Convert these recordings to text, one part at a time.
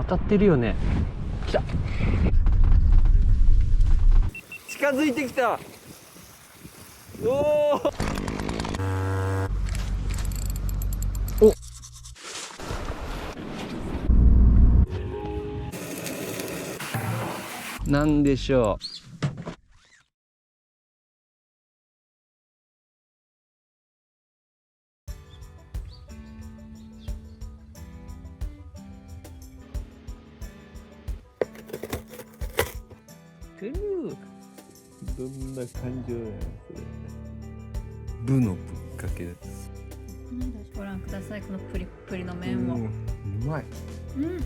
当たってるよね。来た。近づいてきた。おお。お。なんでしょう。くるー。どんな感情なんですか。部のぶっかけです。ご覧ください、このプリップリの麺を。うまい。うん。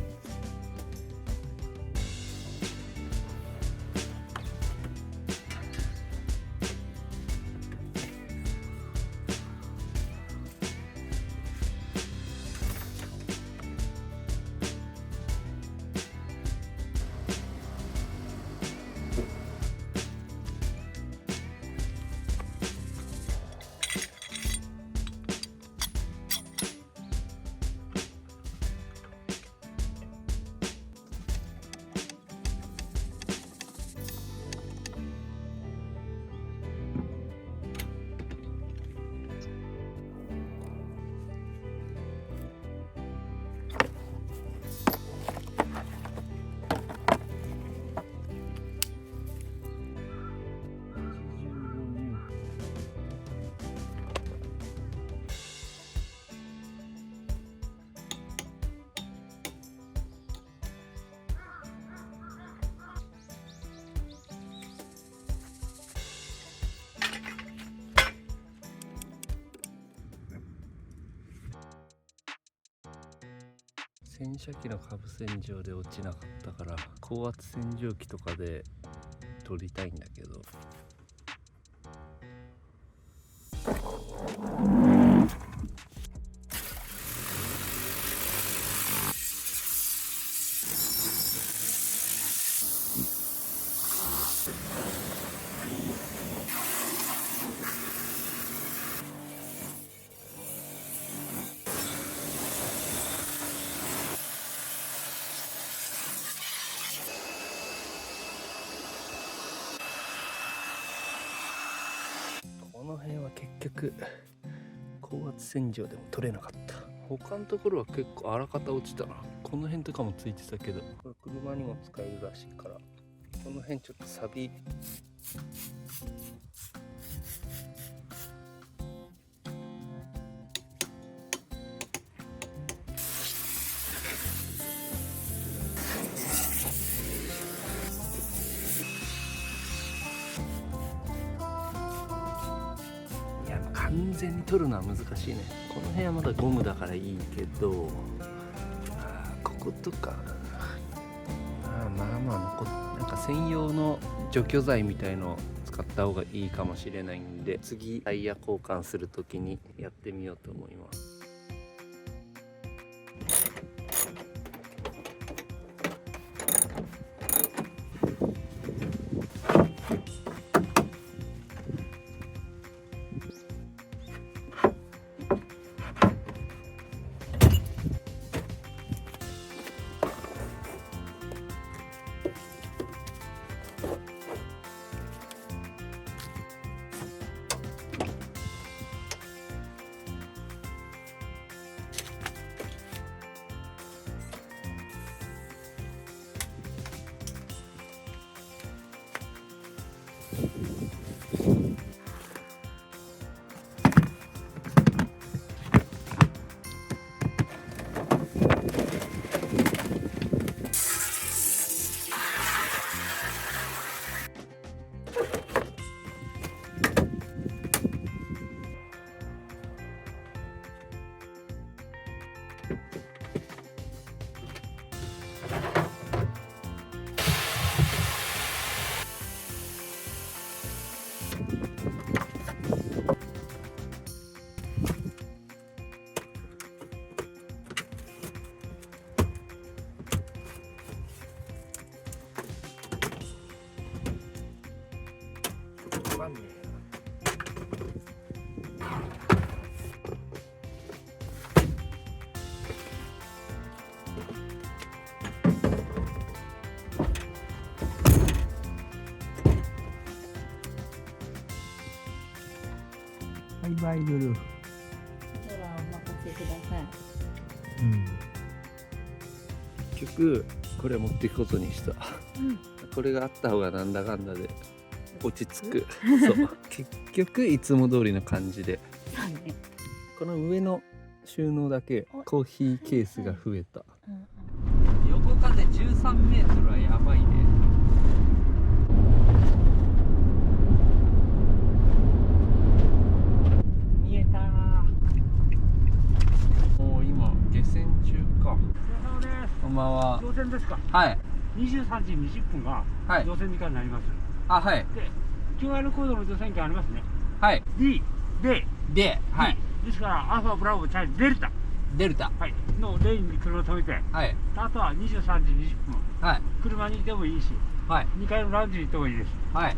洗車機の下部洗浄で落ちなかったから高圧洗浄機とかで取りたいんだけど、この辺は結局高圧洗浄でも取れなかった。他のところは結構あらかた落ちたな。この辺とかもついてたけど、これ車にも使えるらしいから、この辺ちょっとサビ完全に取るのは難しいね。この辺はまだゴムだからいいけど、こことかまあ残っ、なんか専用の除去剤みたいのを使った方がいいかもしれないんで、次タイヤ交換する時にやってみようと思います。がいる。空お任せください。結局これ持っていくことにした。これがあった方がなんだかんだで落ち着く。そう結局いつも通りの感じで、そうね。この上の収納だけコーヒーケースが増えた。うん横風13メートルはやばいね。見えたー。もう今下船中か。こんばんは。乗船ですか。はい。 23時20分がはい。乗船時間になります。あ、はい。で、QR コードの乗船券ありますね。はい。 D で、で、はい。 D ですからアルファブラボチャーリーデルタ、デルタ。はい、のレーンに車を止めて、はい。あとは23時20分はい。車にいてもいいし、はい。 2階のラウンジに行ってもいいです。はい。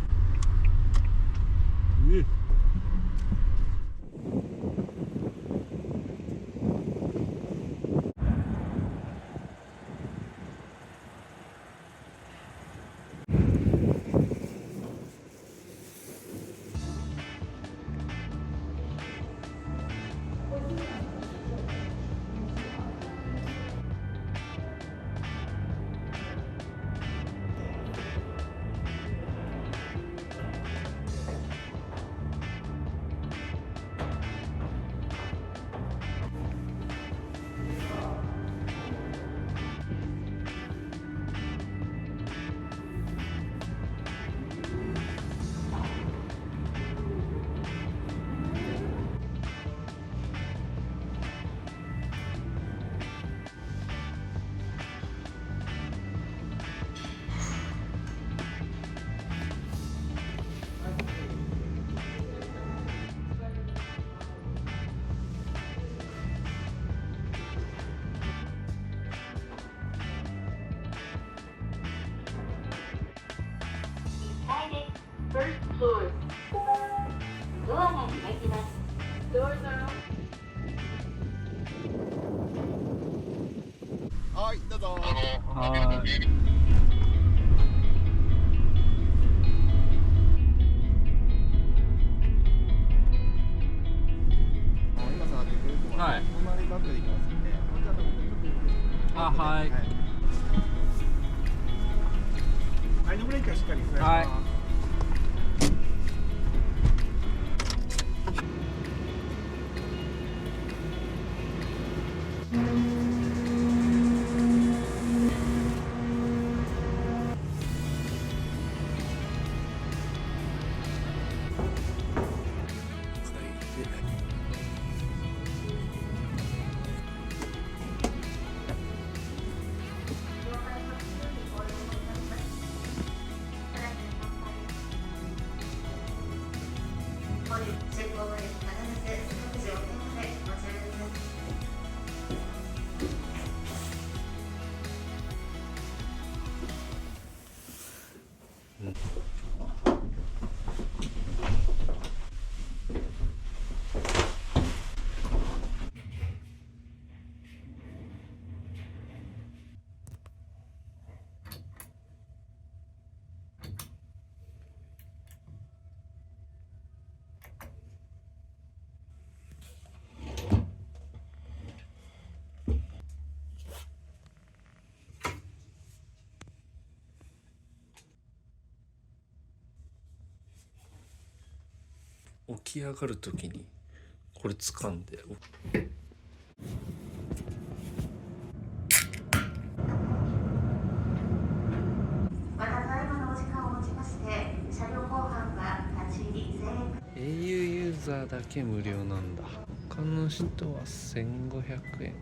First floor. ドアが開きます。Doors are open. はい、どうぞ。はい。今さ、はい。隣バックで行きますんで、こちらと僕ちょっと行ってあ、はい。サイドブレーキはしっかりお願いします。はい。起き上がるときにこれ掴んで。またただいまのお時間をもちまして車両後半は立ち入り制限。 au ユーザーだけ無料なんだ。他の人は1500円。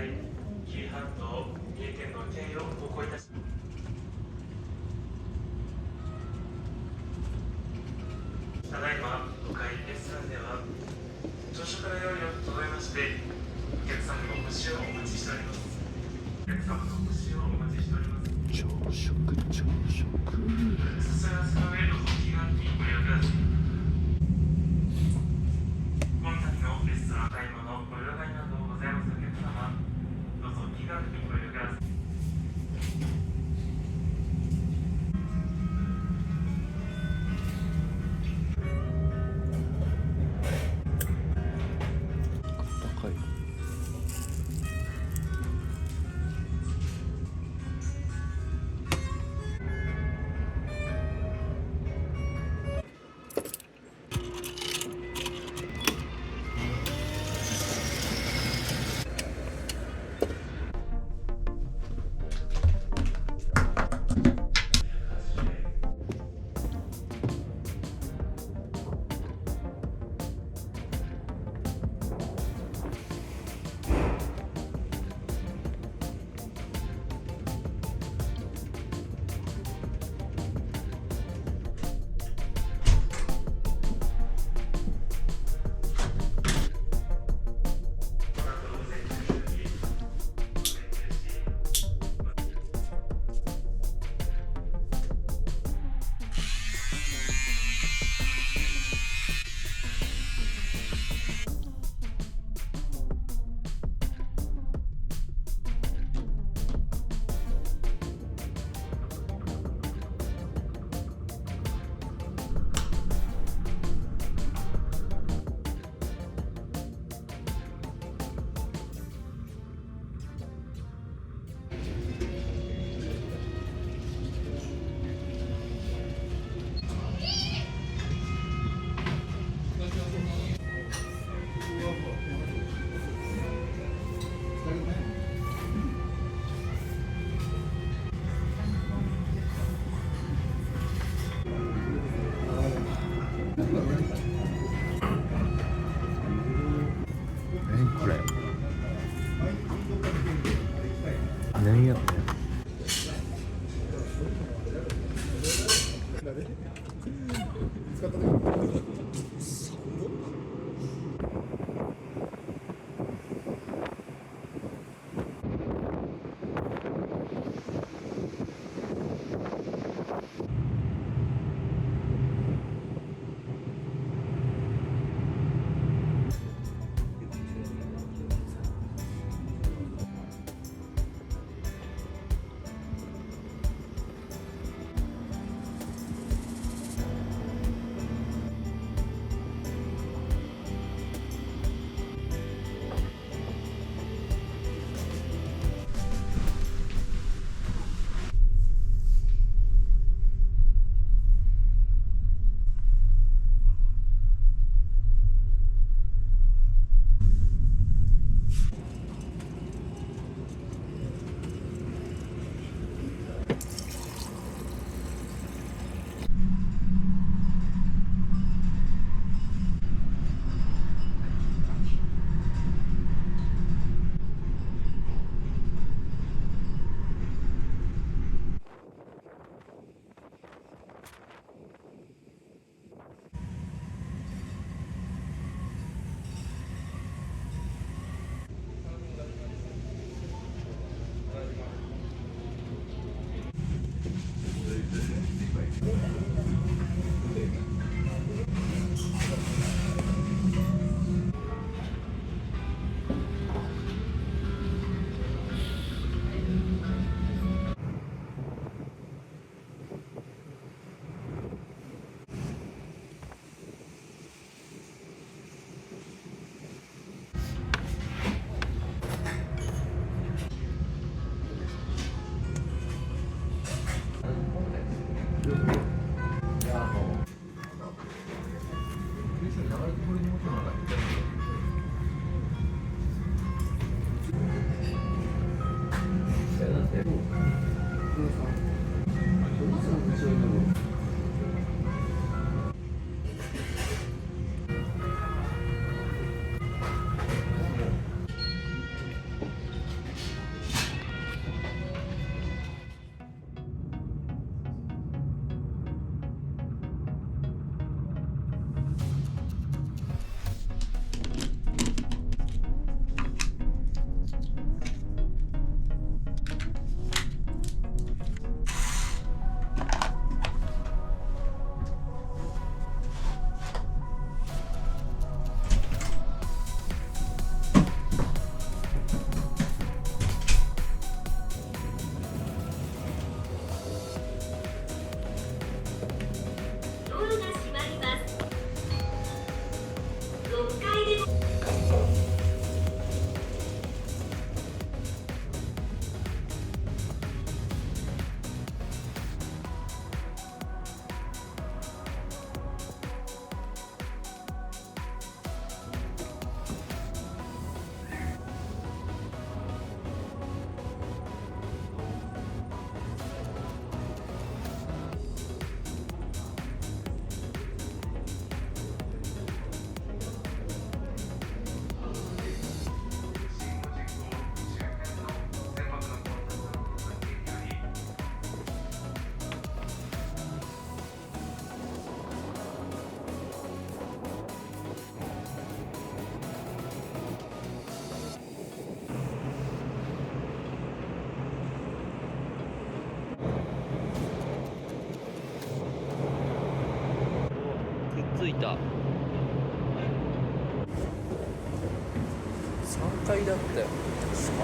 い。紀伊半島、三重県の県を投稿いたします。ただいま5階 S3 では朝食の用意を整えまして、お客様のお越しをお待ちしております。お客様のお越しをお待ちしております。朝食すすらすの上の気軽にご利用ください。本日のレストラン買い物ご両替などございますお客様、どうぞ気軽にご利用ください。高い。これ何やってん使ったね。くっついた。3階だったよ確か。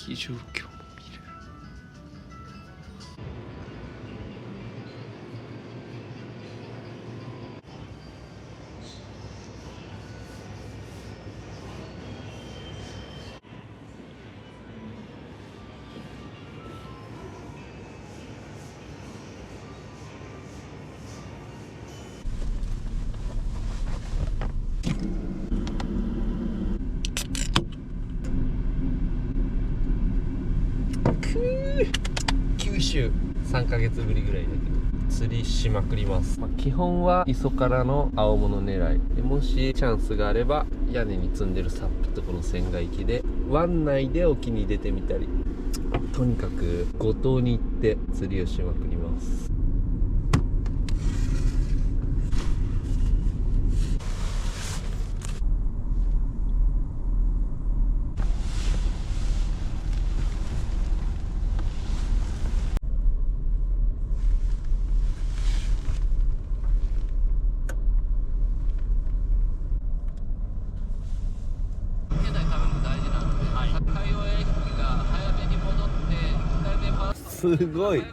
秋状況も見れる。九州3ヶ月ぶりぐらいだけど釣りしまくります、基本は磯からの青物狙いで、もしチャンスがあれば屋根に積んでるサップとこの船外機で湾内で沖に出てみたり、とにかく五島に行って釣りをしまくります。すごい。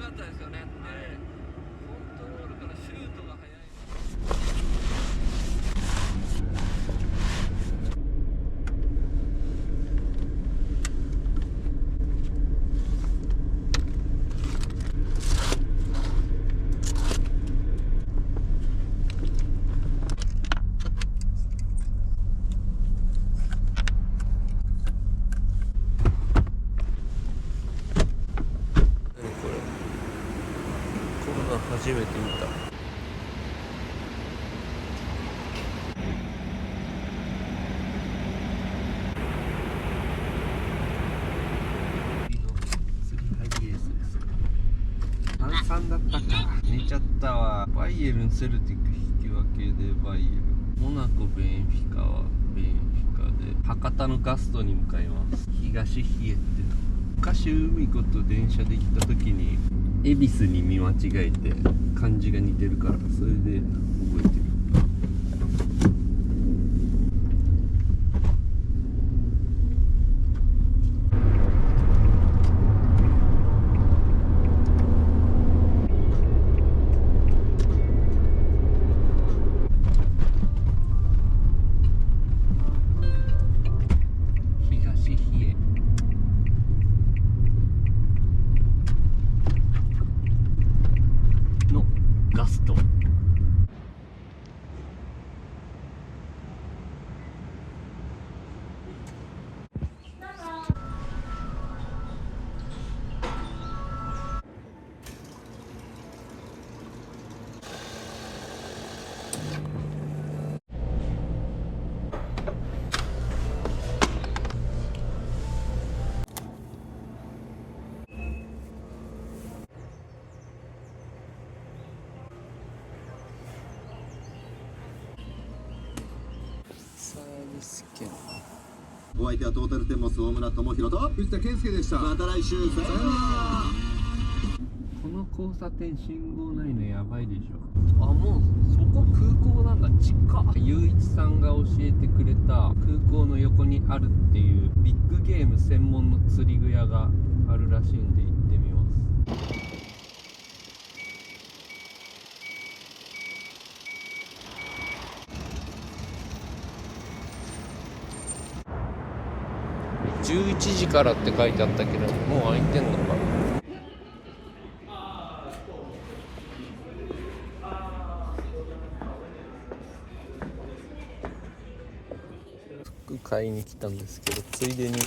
初めて見た。釣りハイエースです。炭酸だったか。寝ちゃったわ。バイエルンセルティック引き分けでバイエルン。モナコベンフィカはベンフィカで博多のガストに向かいます。東冷えって昔海子と電車で行った時に恵比寿に見間違えて漢字が似てるからそれで覚えてる。すっげえな。お相手はトータルテンボス大村智弘と藤田健介でした。また来週さよなら。この交差点信号ないのやばいでしょ。あ、もうそこ空港なんだ。近っ。ゆういちさんが教えてくれた空港の横にあるっていうビッグゲーム専門の釣り具屋があるらしいんで行ってみます。11時からって書いてあったけど、もう開いてんのかな。服買いに来たんですけど、ついでに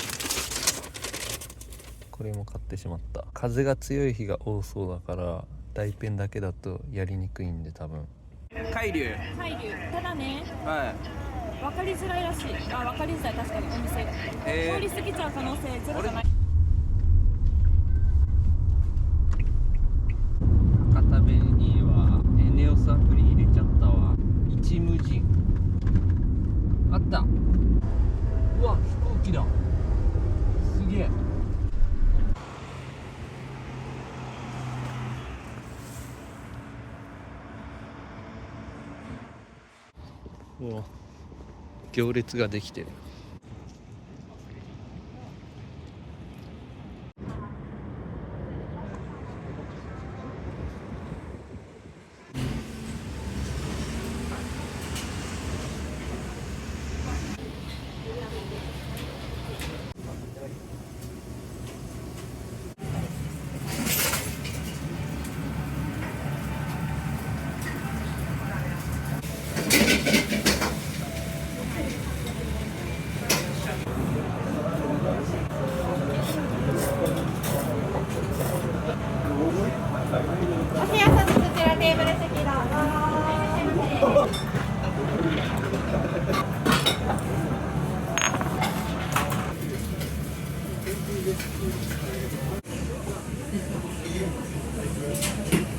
これも買ってしまった。風が強い日が多そうだから大ペンだけだとやりにくいんで、多分海流。海流。ただね、は分かりづらいらしい。あ、分かりづらい、確かにお店が。通り過ぎちゃう可能性ゼロじゃない。博多弁にはエネオスアプリ入れちゃったわ。一無人あった。うわ、飛行機だ。すげえ。うわ、行列ができてる。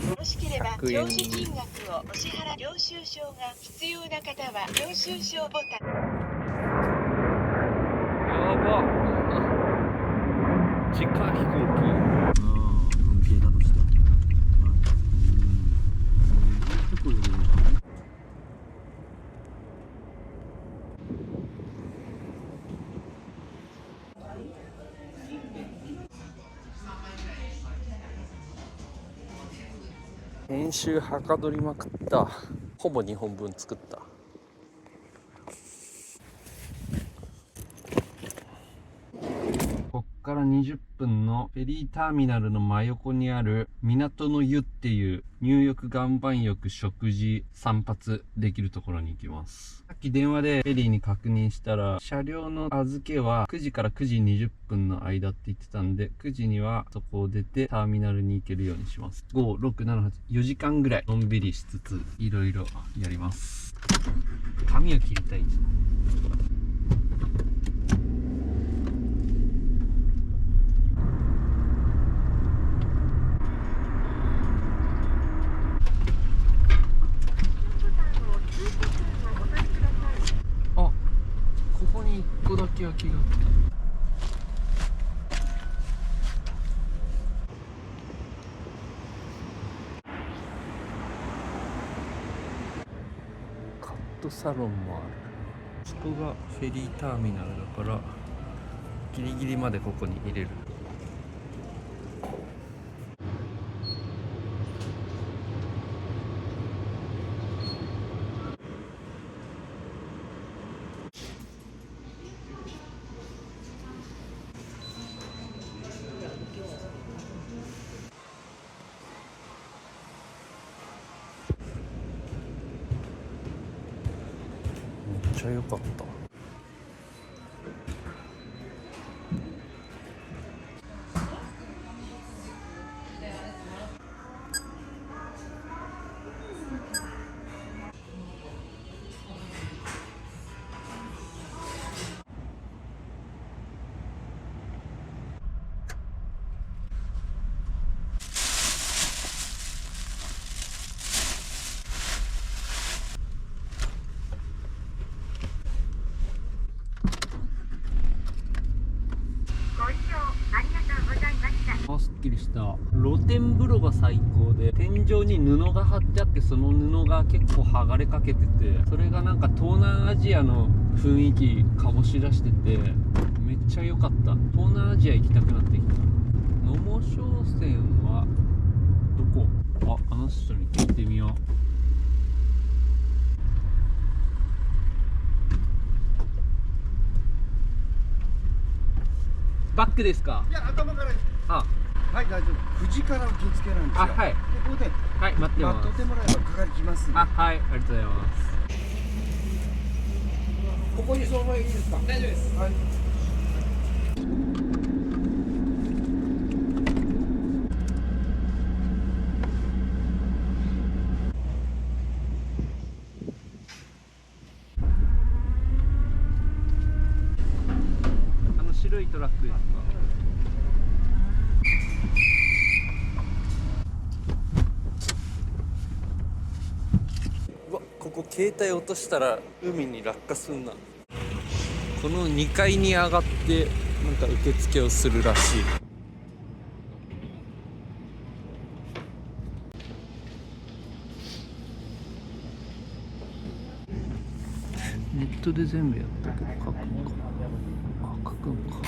よろしければ乗車金額をお支払い。領収書が必要な方は領収書ボタン。やば。近い飛行機。関係だとしたら結構いる。編集はかどりまくった。ほぼ2本分作った。こっから20分のフェリーターミナルの真横にある港の湯っていう入浴岩盤浴食事散髪できるところに行きます。さっき電話でフェリーに確認したら、車両の預けは9時から9時20分の間って言ってたんで、9時にはそこを出てターミナルに行けるようにします。5、6、7、8、4時間ぐらいのんびりしつついろいろやります。髪を切りたい。ここに1個だけ空きが。カットサロンもある。そこがフェリーターミナルだからギリギリまでここに入れる。めっちゃ良かった。か露天風呂が最高で、天井に布が貼ってあって、その布が結構剥がれかけてて、それがなんか東南アジアの雰囲気醸し出しててめっちゃ良かった。東南アジア行きたくなってきた。野茂商船はどこ？あの人に聞いてみよう。バックですか？いや、頭から。あ、はい、大丈夫。9時から受付なんですよ。あ、はい。ここではい、待ってます。待っとってもらえば係来ますんで。あ、はい、ありがとうございます。ここにそのままいいですか？大丈夫です。はい。白いトラックですか？うわ、ここ携帯落としたら海に落下すんな。この2階に上がってなんか受付をするらしい。ネットで全部やったけど書くんか。あ、書くんか。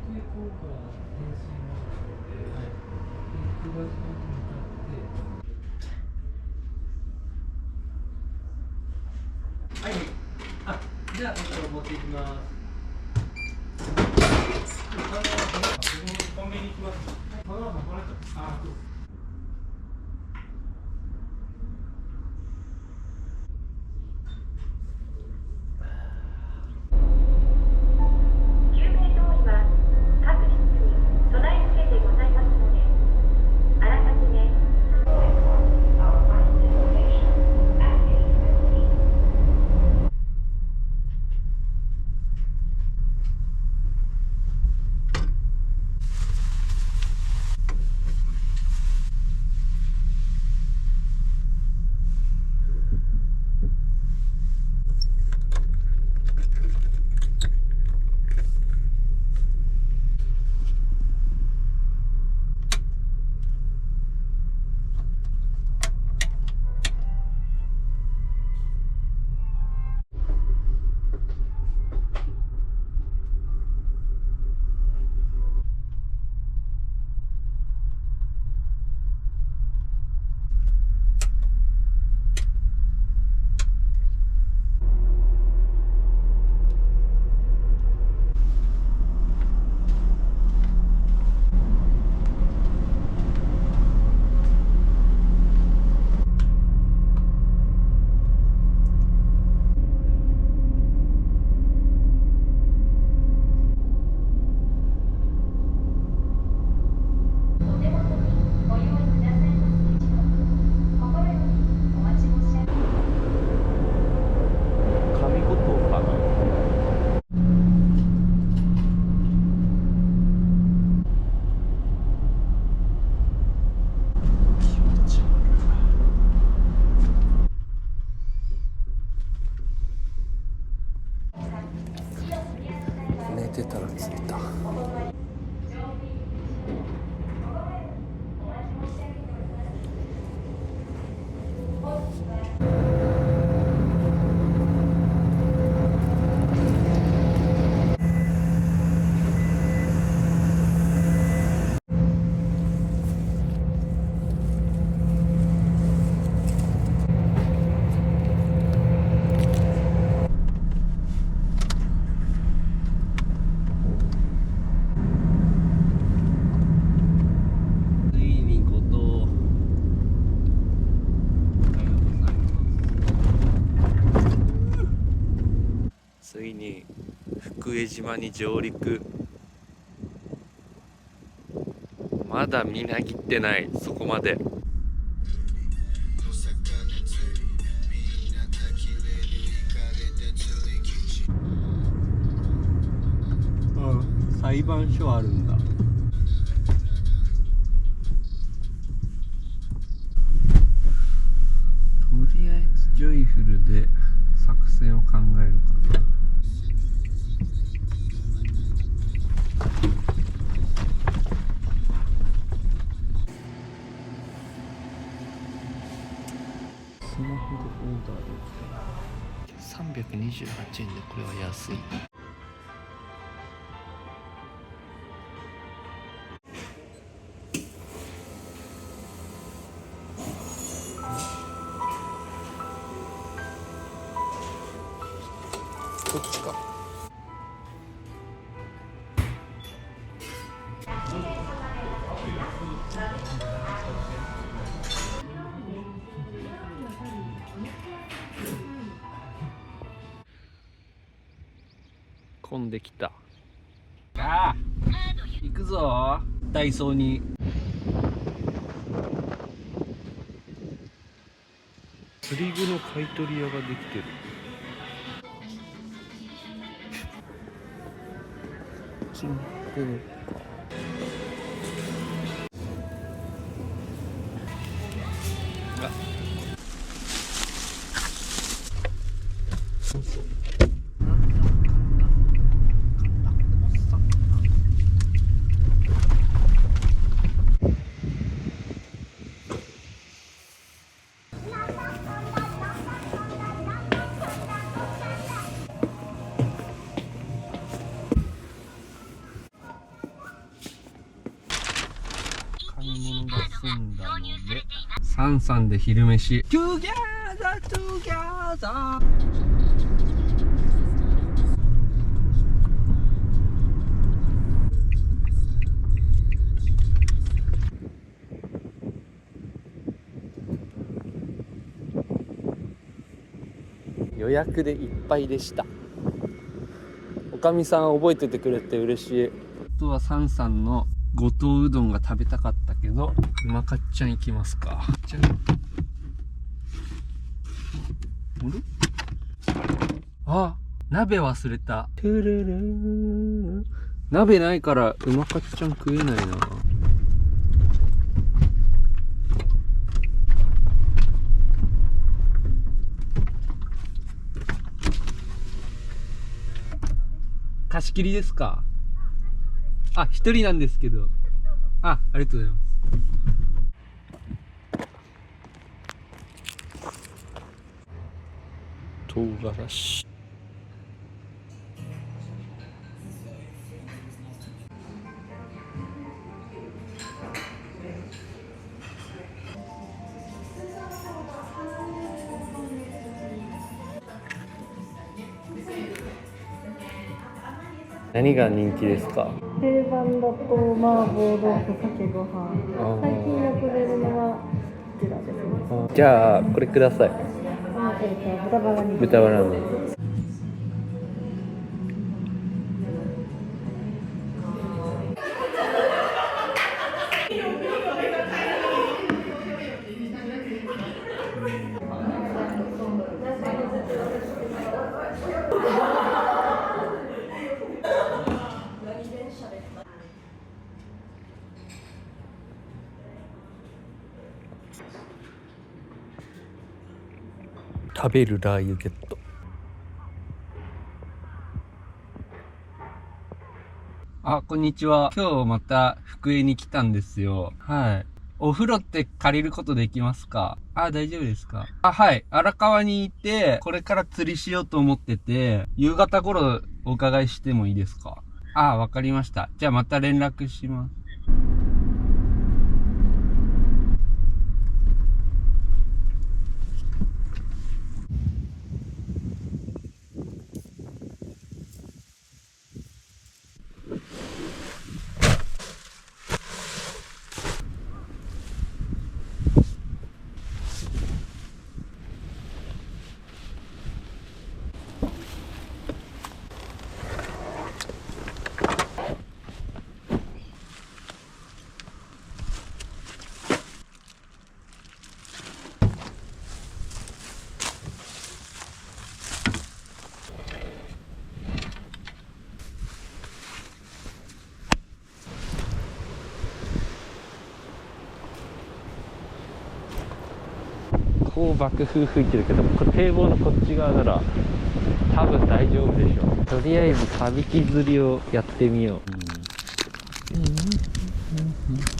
福井航空は変身なので、はい、じゃあちょっと持っていきます。コンビニ行きます。このままこの人。あ、救命胴衣は各室に備え付けてございますので、あらかじめ寝てたら着いた。ついに福江島に上陸。まだみなぎってない、そこまで。裁判所あるんだ。とりあえずジョイフルで作戦を考えるかな。スマホでオーダーで328円でこれは安い。こっちか。混んできた。ああ、行くぞダイソーに。釣り具の買い取り屋ができてる。キンプルあ、買い物が済んだのでサンサンで昼飯。トゥギャザートゥギャザー。予約でいっぱいでした。おかみさん覚えててくれて嬉しい。あとはサンさんの五島うどんが食べたかったけど、うまかっちゃん行きますか。じゃあ、鍋忘れた。トゥルルー、鍋ないからうまかっちゃん食えないな。貸し切りですか？あ、一人なんですけど。ありがとうございます。唐辛子。何が人気ですか？定番だと麻婆豆腐かけご飯。最近よく出るのはこちらですね。じゃあこれください。豚バラ肉。豚バラ肉。食べるラー油ゲット。こんにちは。今日また福江に来たんですよ。はい。お風呂って借りることできますか？大丈夫ですか？はい。荒川にいて、これから釣りしようと思ってて、夕方頃お伺いしてもいいですか？わかりました。じゃあまた連絡します。こう爆風吹いてるけど、これ堤防のこっち側なら多分大丈夫でしょう。とりあえずサビキ釣りをやってみよう。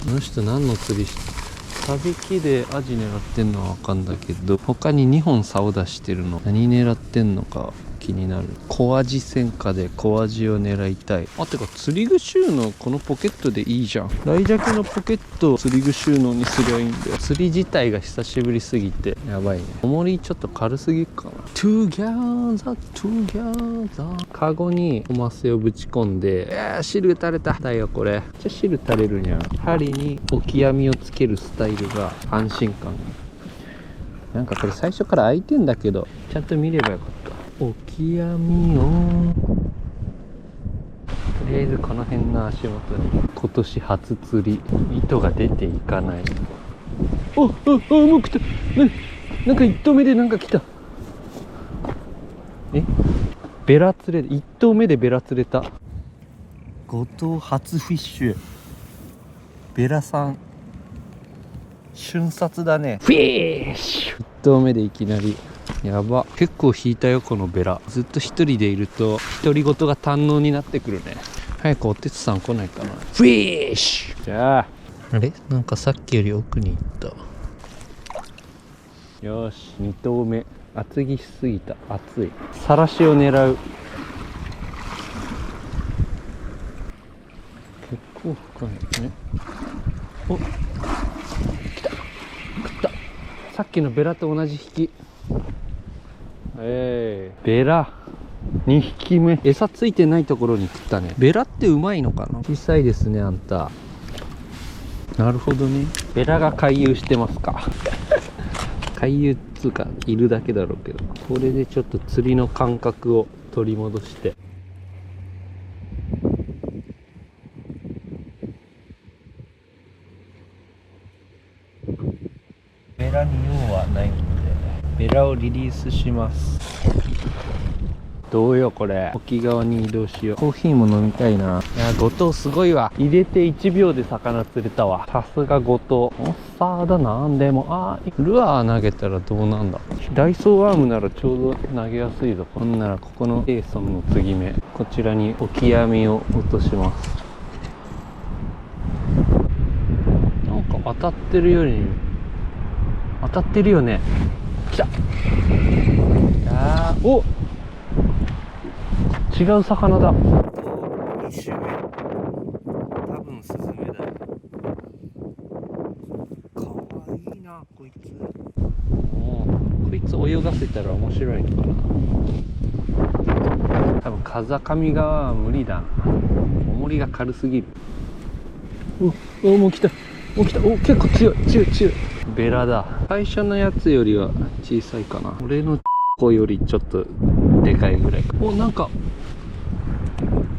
この人何の釣りサビキでアジ狙ってんのは分かんだけど、他に2本竿出してるの何狙ってんのか気になる。小アジ戦火で小アジを狙いたい。てか釣り具収納このポケットでいいじゃん。来弱のポケットを釣り具収納にすりゃいいんだよ。釣り自体が久しぶりすぎてやばいね。重りちょっと軽すぎっかな。トゥギャーザトゥギャーザ。カゴにおませをぶち込んで、汁垂れただよこれ。じゃ汁垂れるにゃん。針にオキ網をつけるスタイルが安心感。なんかこれ最初から開いてんだけど、ちゃんと見ればよかった。オキ網をとりあえずこの辺の足元に。今年初釣り。糸が出ていかない。もう来た。なんか一投目でなんか来た。ベラ釣れ、一投目でベラ釣れた。五島初フィッシュベラさん瞬殺だね。フィッシュ一投目でいきなりやば。結構引いたよこのベラ。ずっと一人でいると独り言が堪能になってくるね。早くおてつさん来ないかな。フィッシュ。じゃあなんかさっきより奥に行った。よし2投目。厚着しすぎた。熱い。さらしを狙う。結構深いね。来た。食った。さっきのベラと同じ引き。ベラ2匹目。餌ついてないところに食ったね。ベラってうまいのかな。小さいですねあんた。なるほどね。ベラが回遊してますか。回遊っつうかいるだけだろうけど、これでちょっと釣りの感覚を取り戻して。ベラに用はないのでベラをリリースします。どうよこれ、沖側に移動しよう。コーヒーも飲みたいな。いや、後藤すごいわ。入れて1秒で魚釣れたわ。さすが後藤。モッサーだなんでも。ルアー投げたらどうなんだ。ダイソーアームならちょうど投げやすいぞ。ほんならここのエーソンの継ぎ目、こちらにオキアミを落とします。なんか当たってるより当たってるよね。来た。お、違う魚だ。2種目、多分スズメだよ。かわいいなこいつ。こいつ泳がせたら面白いのかな。多分風上側は無理だな。重りが軽すぎる。もう来た、もう来た。結構強い。ベラだ。最初のやつよりは小さいかな。俺の子よりちょっとでかいぐらいか。なんか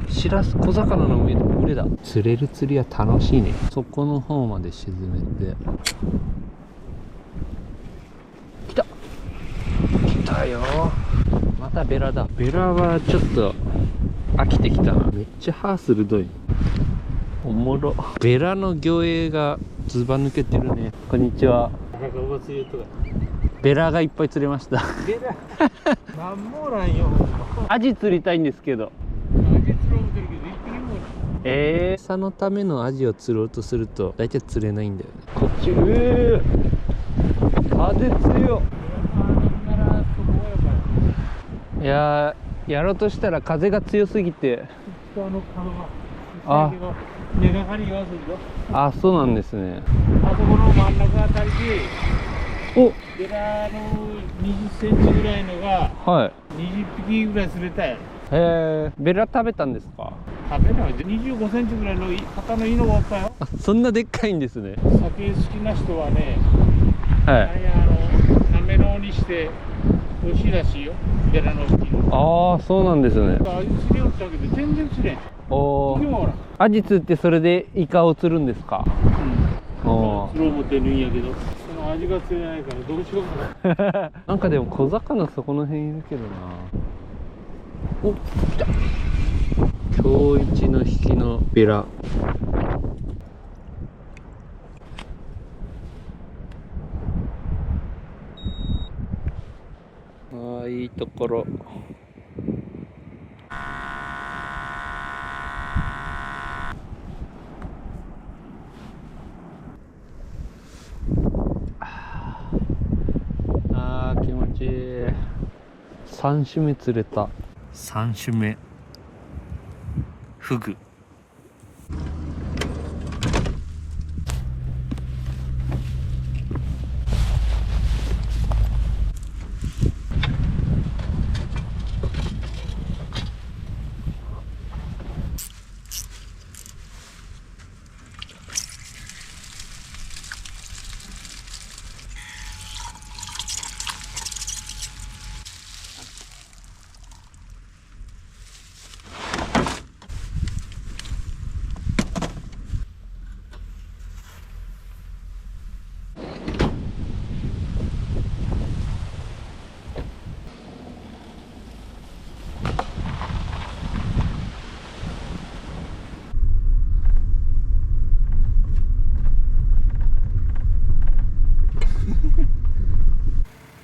シラス、小魚の上だ。釣れる釣りは楽しいね。そこの方まで沈めて。来たよ。またベラだ。ベラはちょっと飽きてきたな。めっちゃ歯鋭い。おもろ。ベラの魚影がずば抜けてるね。こんにちは。ベラがいっぱい釣れました。ベラなんもないよ。アジ釣りたいんですけど。アジ釣ろうとるけど一匹もない。餌のためのアジを釣ろうとすると大体釣れないんだよね。こっち、風強っ。いやー、やろうとしたら風が強すぎて。人の顔が根がかり弱すぎるよ。そうなんですね。あそこの真ん中あたりでベラの20センチぐらいのが20匹ぐらい釣れたよ。ベラ食べたんですか？食べないで25センチぐらいの型の犬がおったよ。そんなでっかいんですね。酒好きな人はね、なめろうにして美味しいらしいよ、ベラの付近。そうなんですね。アジ釣りをしたけど全然釣れん。アジ釣ってそれでイカを釣るんですか？釣ろう思ってるんやけど、その味が釣れないからどうしようかな。なんかでも小魚そこの辺いるけどな。来た。今日一の引きのベラ。いいところ。気持ちいい。3種目釣れた。3種目フグ。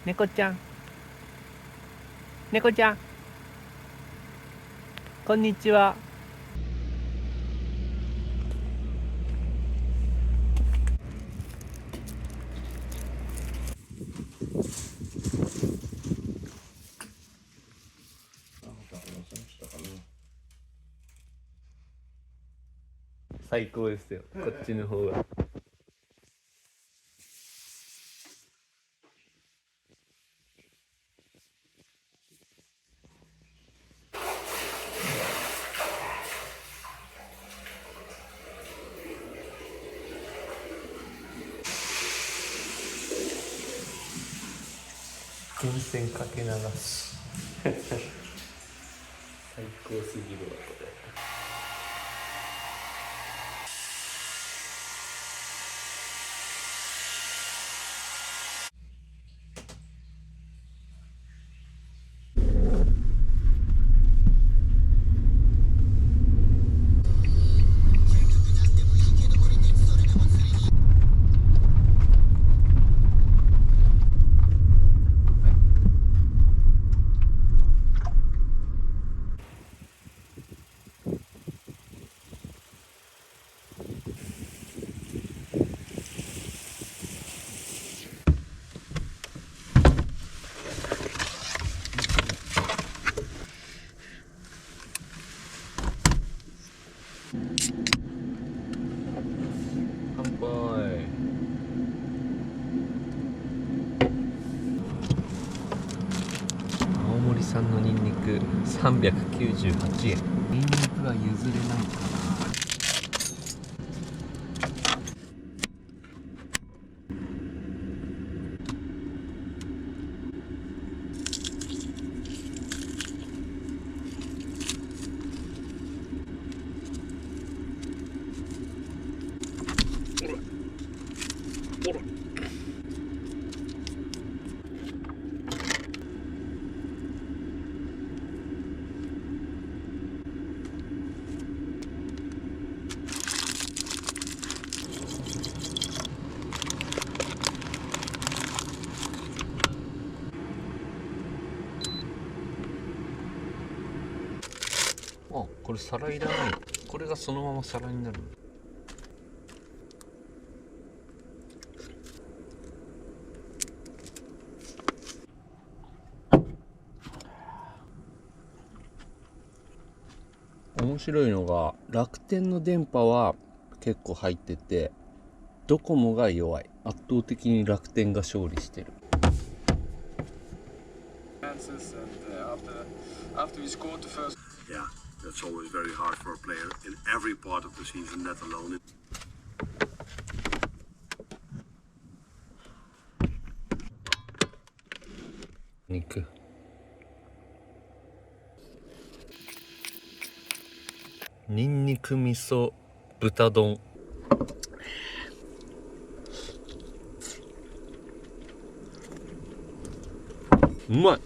猫ちゃん、猫ちゃん、こんにちは。最高ですよ、こっちの方が。源泉かけ流し最高すぎるわこれ。乾杯。青森産のニンニク398円。ニンニクが譲れないかな。あ、これ皿いらない。これがそのまま皿になる。面白いのが楽天の電波は結構入ってて、ドコモが弱い。圧倒的に楽天が勝利してる。Yeah, that's always very hard for a player in every part of the season, let alone in. 肉。ニンニク味噌豚丼。うまい。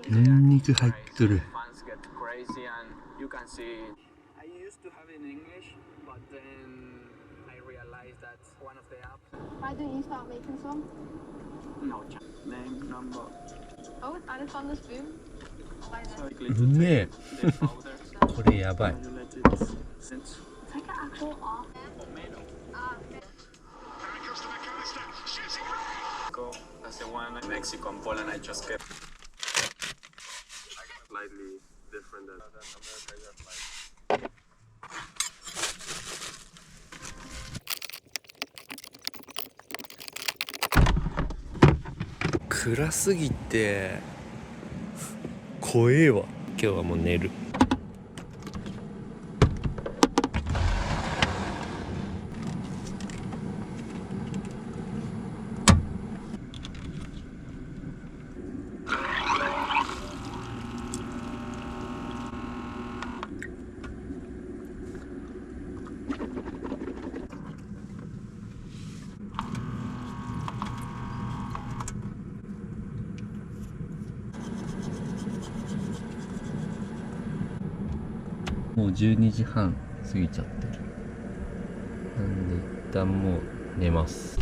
ニンニク入っとる。I used to have it in English, but then I realized that one of the apps. Why don't you start making some? No, name, number. Oh, and it's on the spoon. Why then? うめえ。これやばい。It's like an actual off. That's the one in Mexico and Poland I just kept. Slightly different than America. Like 暗すぎて怖えわ。今日はもう寝る。もう12時半過ぎちゃってる。なんで一旦もう寝ます。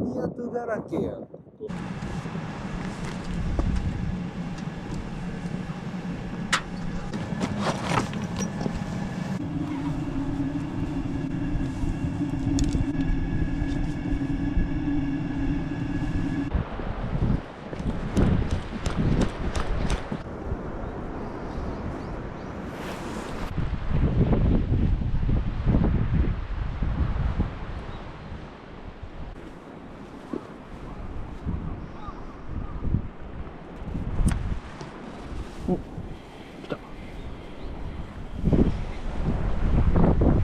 ニ跡だらけやん。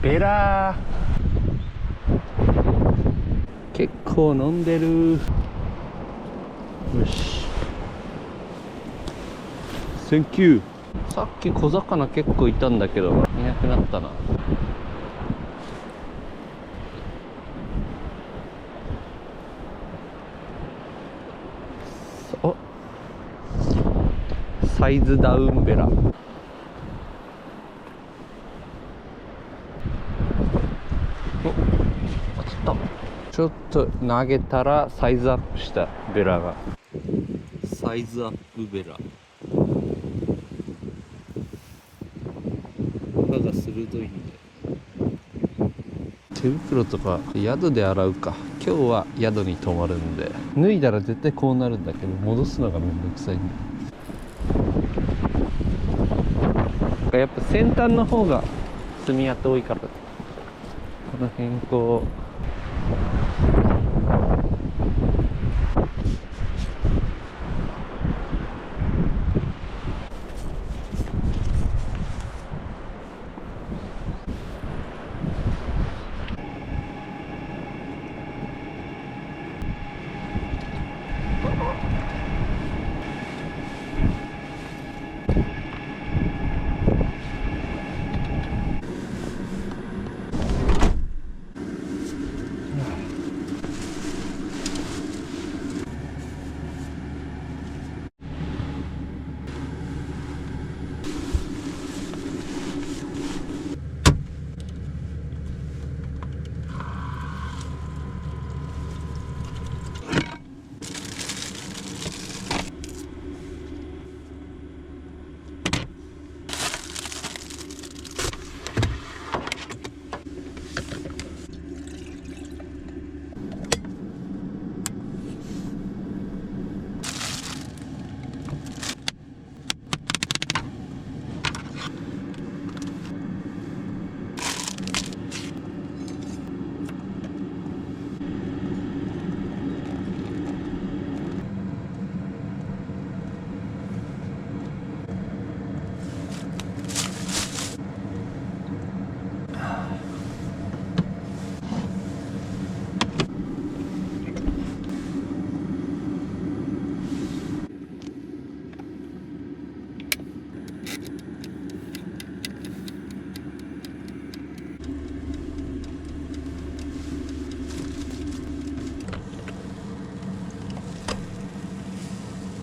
ベラー結構飲んでる。よし、センキュー。さっき小魚結構いたんだけどいなくなったな。お、サイズダウンベラ。ちょっと投げたらサイズアップしたベラが。サイズアップベラ。歯が鋭いんで。手袋とか宿で洗うか。今日は宿に泊まるんで、脱いだら絶対こうなるんだけど戻すのがめんどくさいんで。やっぱ先端の方が爪痕多いから、この辺こう。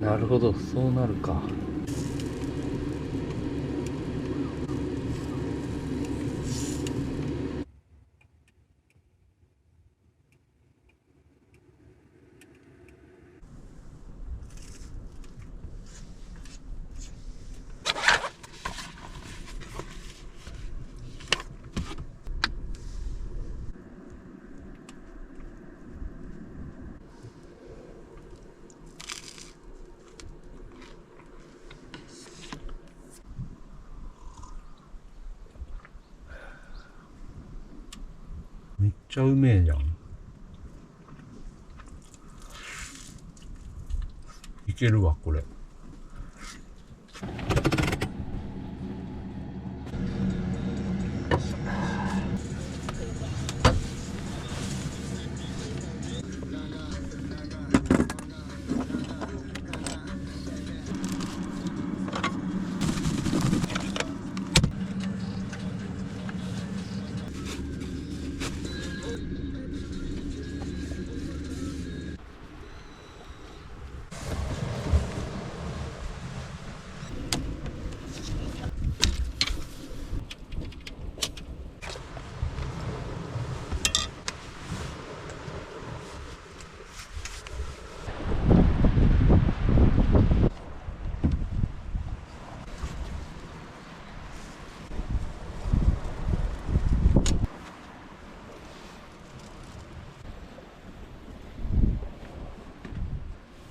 なるほど、そうなるか。めっちゃうめえじゃん。いけるわこれ。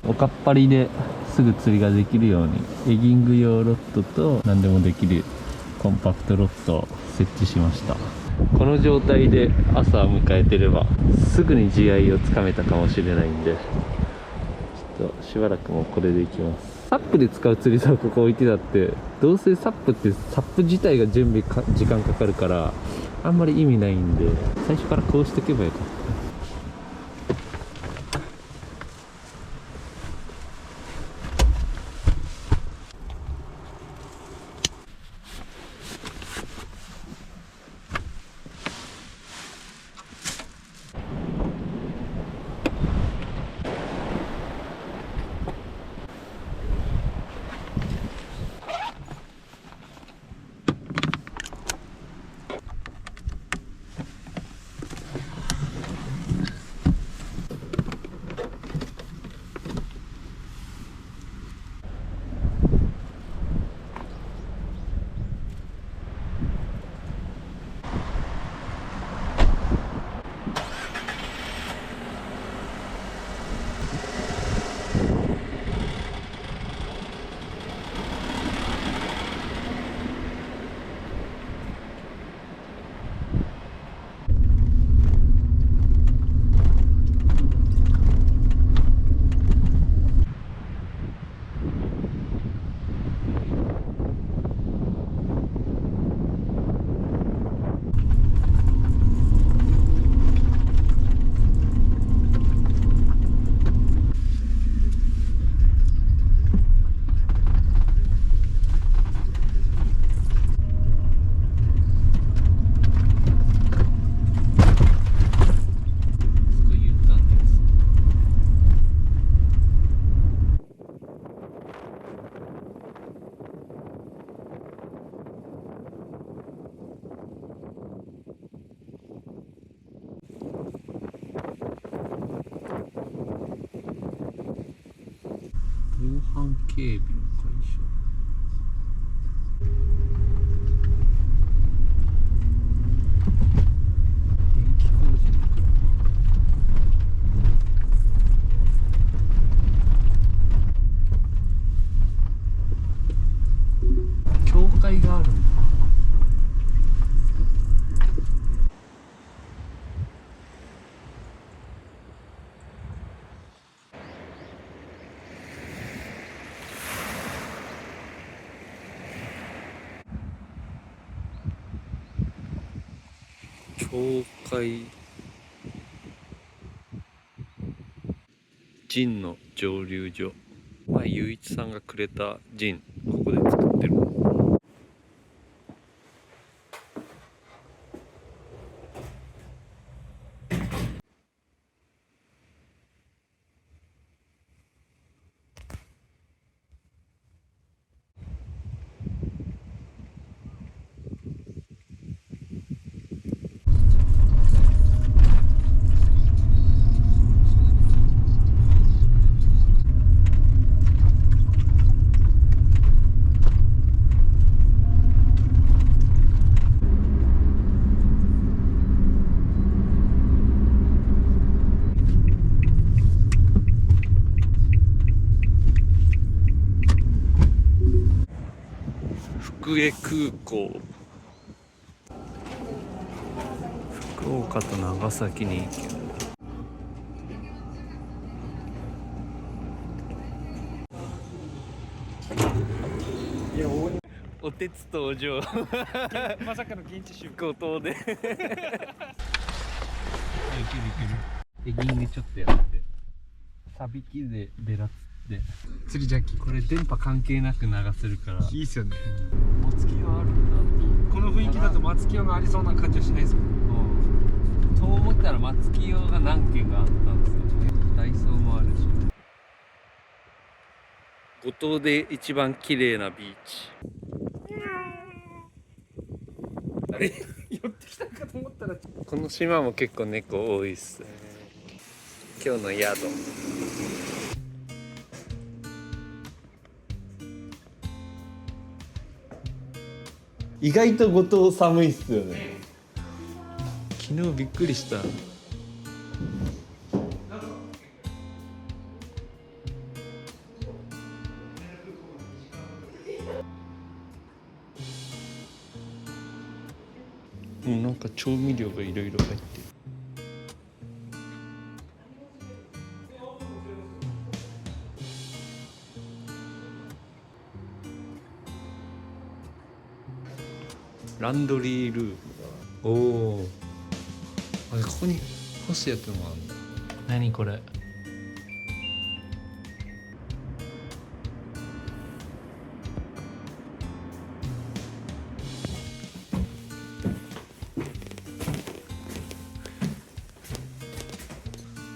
おかっぱりですぐ釣りができるようにエギング用ロッドと何でもできるコンパクトロッドを設置しました。この状態で朝を迎えてればすぐに地合いをつかめたかもしれないんで、ちょっとしばらくもこれでいきます。サップで使う釣り竿をここ置いてたって、どうせサップってサップ自体が準備時間かかるからあんまり意味ないんで、最初からこうしておけばよかった。防犯警備の会社。電気工事の車。教会があるんだ。教会ジンの蒸留所。前雄一さんがくれたジン、ここで作ってる。福江空港。福岡と長崎に行ける。おてつ登場。まさかの現地集合。後藤で。いけるいける。エギングちょっとやって。サビキでベラつって。釣りジャンキー。これ電波関係なく流せるから。いいっすよね。松木はあるんだ。この雰囲気だと松木がありそうな感じはしないですもん。そう思ったら松木用が何軒があったんですよね。ダイソーもあるし。五島で一番綺麗なビーチ。あれ寄ってきたかと思ったらこの島も結構猫多いっす。今日の宿。意外と五島寒いっすよね。昨日びっくりした。もうなんか調味料がいろいろ入ってる。ランドリールーム。おお。あれここに干すやつもあるんだ。何これ。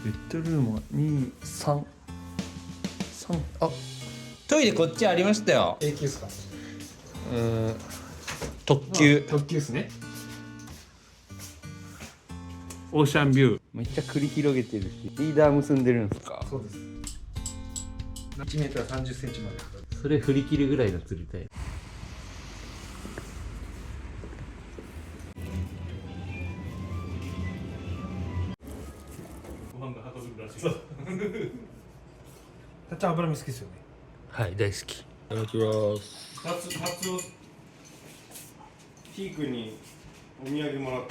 ベッドルームは2、3、あ、トイレこっちありましたよ。永久っすか？特急。特急っすね。オーシャンビュー。めっちゃ繰り広げてるし、リーダー結んでるんですか？そうです。1メートル30センチまで。それ振り切るぐらいの釣りたい。たっちゃん脂身好きですよね。はい、大好き。いただきます。カツオピークにお土産もらっ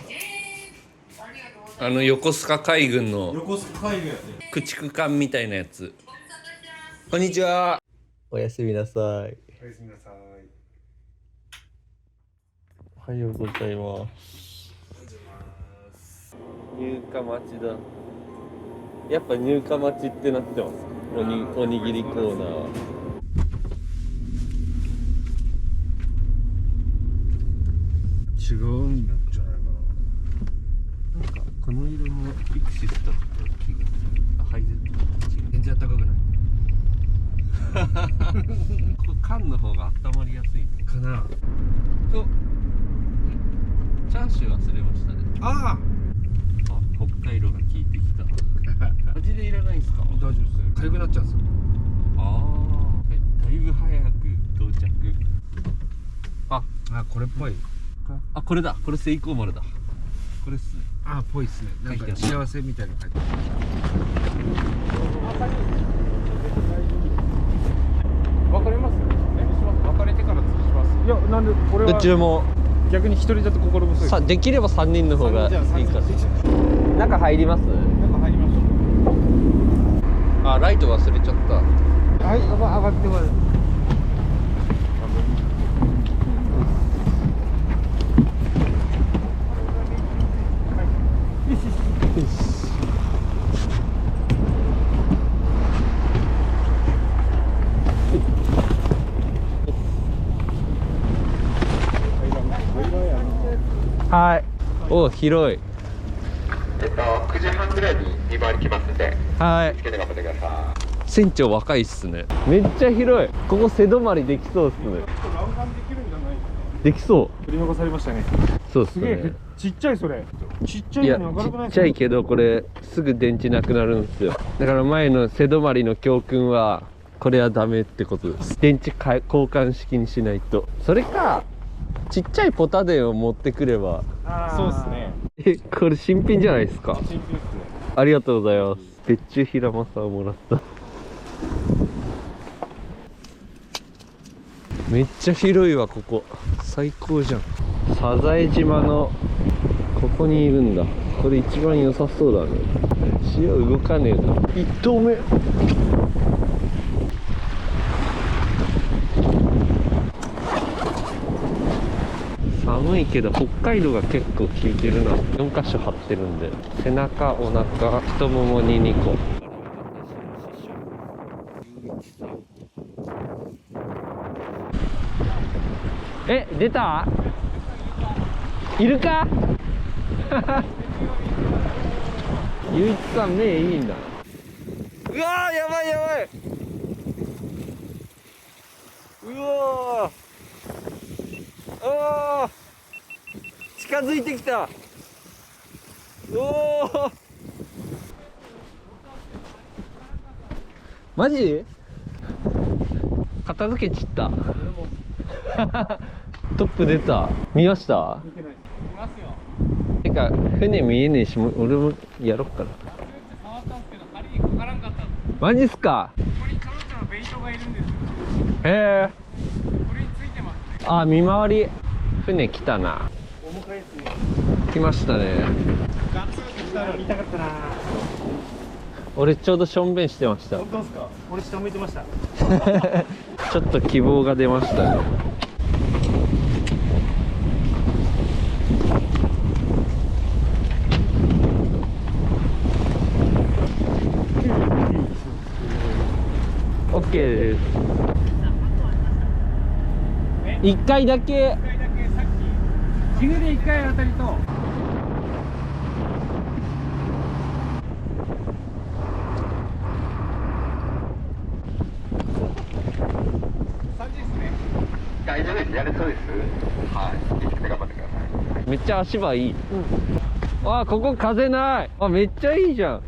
た。横須賀海軍の横須賀海軍やってる。駆逐艦みたいなやつ。こんにちは。おやすみなさい。おやすみなさい。おはようございます。入荷待ちだ。やっぱ入荷待ちってなってます。おにぎりコーナーは。違うんじゃないかな。なんかこの色のピクシスだった気がする。あ、ハイゼット。全然暖かくない。これ缶の方が温まりやすいかな。とチャーシュー忘れましたね。あ北海道が効いてきた。味でいらないんですか？大丈夫です。痒くなっちゃうんですよ。だいぶ早く到着。あ、これっぽい。あ、これだ。これセイコーマルだ。これっすね。あ、ぽいっすね。なんか幸せみたいなの書いてある。わかります？別れてから釣りします。いや、なんでこれはどっちでも逆に一人だと心細い。さ、できれば3人の方がいいか。中入ります？中入りましょう。あ、ライト忘れちゃった。はい、上がってます。はい。お、広い。9時半ぐらいに見回り来ますんで、はい。つけて頑張ってください。船長若いっすね。めっちゃ広い。ここ背止まりできそうっすね。欄干できるんじゃない？できそう。取り残されましたね。そうっすすげえね。ちっちゃいそれ。ちっちゃいや、いのに明るくないちっちゃいけどこれすぐ電池なくなるんですよ。だから前の背止まりの教訓はこれはダメってことです。電池交換式にしないと。それかちっちゃいポタ電を持ってくれば。そうっすね。これ新品じゃないですか。新品っすね。ありがとうございます。別注ヒラマサをもらった。めっちゃ広いわ、ここ最高じゃん。サザエ島のここにいるんだ。これ一番良さそうだね。潮動かねえな。1投目。寒いけど北海道が結構効いてるな。4箇所張ってるんで、背中、お腹、太ももに2個。え、出た？いるか？ゆういちさん目いいんだ。うわー、やばいやばい。うわー、あー、近づいてきた。おお、マジ？片付けちった。トップ出た。見ました？見てない。見ますよ。てか船見えねえし、俺もやろっかな。触ったんですけど針にかからんかったんです。マジっすか？ここにちょろちょろベイトがいるんですよ。へえ。これについてますね。あ、見回り。船来たな。お迎えですね。来ましたね。俺ちょうどしょんべんしてました。本当ですか？俺下向いてました。ちょっと希望が出ましたね。オッケーです。1回だけ。一回だけさっきジグで1回当たりと。大丈夫です。やれそうです。はい。気をつけて頑張ってください。めっちゃ足場いい。あ、ここ風ない。あ、めっちゃいいじゃん。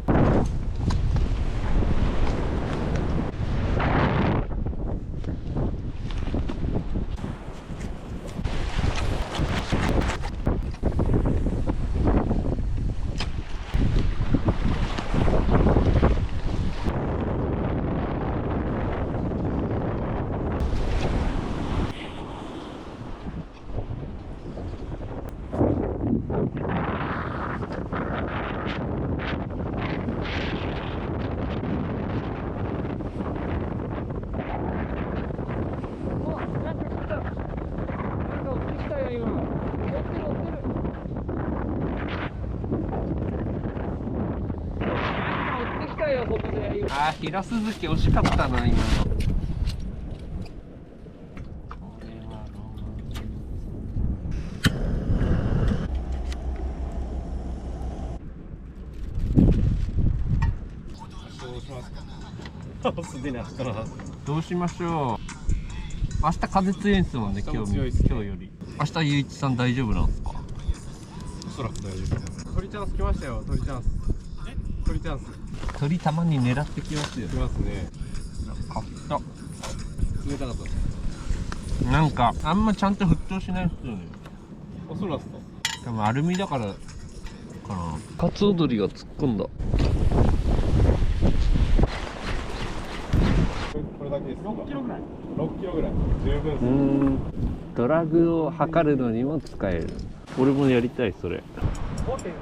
あー、平鈴木惜しかったな、今の。すでにあったな。どうしましょう。明日風強いんですもんね、今日より。明日ゆういちさん大丈夫なんですか？おそらく大丈夫。鳥チャンス来ましたよ。鳥チャンス。鳥チャンス。鳥たまに狙ってきますよ。来ますね。買った。冷たかった。なんかあんまちゃんと沸騰しないっすよね。あ、そうなんすか。多分アルミだからかな。カツオドリが突っ込んだ。これだけです。6キロぐらい。6キロぐらい。十分っす。ドラグを測るのにも使える。俺もやりたいそれ。5.3。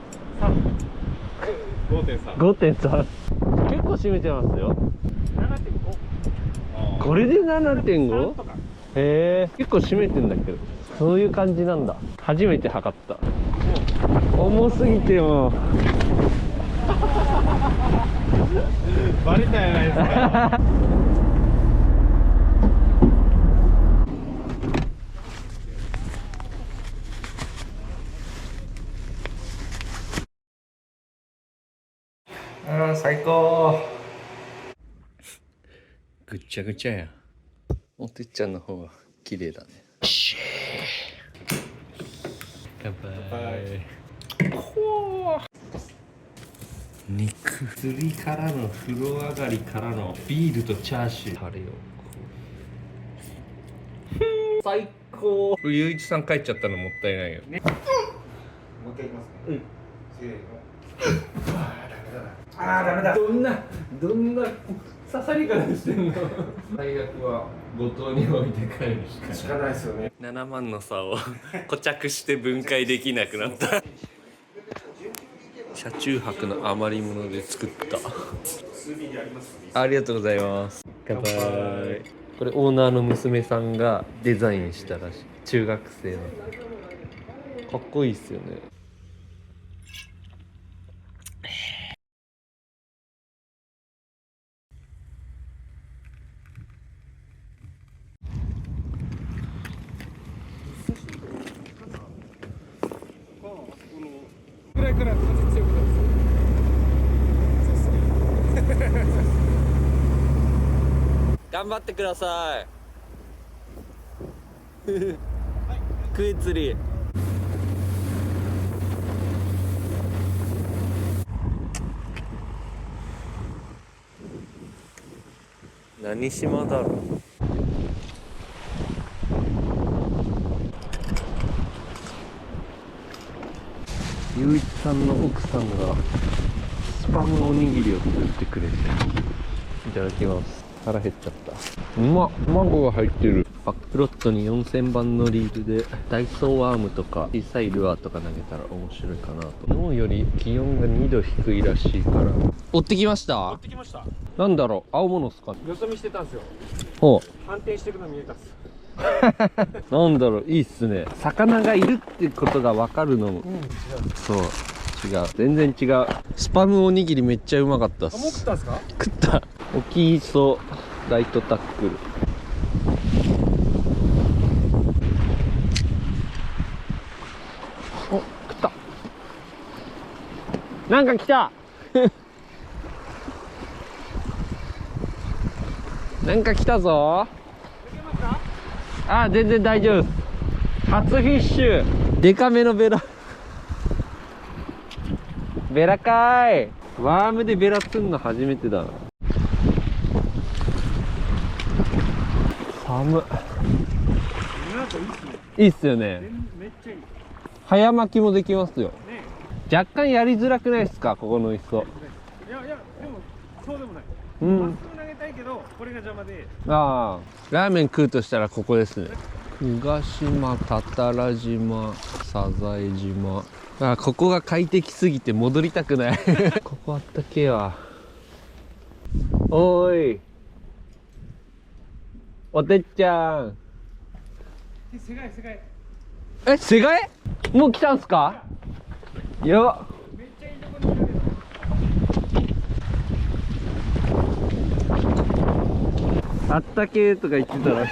5.3 結構締めてますよ。 7.5。これで 7.5？ へえ、結構締めてんだけど。そういう感じなんだ。初めて測った。重すぎてもバレたやないですか。ああ、最高。ぐっちゃぐちゃやん。おてっちゃんの方が綺麗だね。乾杯。肉釣りからの風呂上がりからのビールとチャーシュータレを最高。ゆういちさん帰っちゃったのもったいないよね。もう一回いきますね。せーの。ああ、ダメだ。どんな刺さり方してんの。最悪は五島に置いて帰るしかないですよね。7万の差を固着して分解できなくなった。車中泊の余り物で作った。ありがとうございます。乾杯。これオーナーの娘さんがデザインしたらしい。中学生の。かっこいいっすよね。ぐらいから風強くなる。そうっすね。頑張ってください。クイ釣り。何島だろう。ゆういちさんの奥さんがスパムおにぎりを作ってくれて、いただきます。腹減っちゃった。うまっ、卵が入ってる。バックロットに4000番のリールでダイソーワームとか小さいルアーとか投げたら面白いかなと。昨日より気温が2度低いらしいから。追ってきました？追ってきました。なんだろう、青物っすかね。よそ見してたんですよ。ほ反転してくの見えたっす。うなんだろう、いいっすね。魚がいるってことが分かるのも、そう違う、全然違う。スパムおにぎりめっちゃうまかったっす。もう食ったんすか？食った。大きい磯ライトタックル。お、食った。なんか来たなんか来たぞ。あ、全然大丈夫です。初フィッシュ。デカめのベラベラかーい。ワームでベラ釣んの初めてだな。寒っ。いいっすよね。めっちゃいい。早巻きもできますよ。若干やりづらくないですか、ここの磯。いやいや、でもそうでもない。うまっん。すぐ投げたいけど、これが邪魔で。ああ、ラーメン食うとしたらここですね。宇賀島、多々良島、サザエ島。あ、ここが快適すぎて戻りたくない。ここあったけえわ。おーい。おてっちゃん。世界。え、せがえもう来たんすか？やば。めっちゃいいとこにいるけど。あったけーとか言ってたら。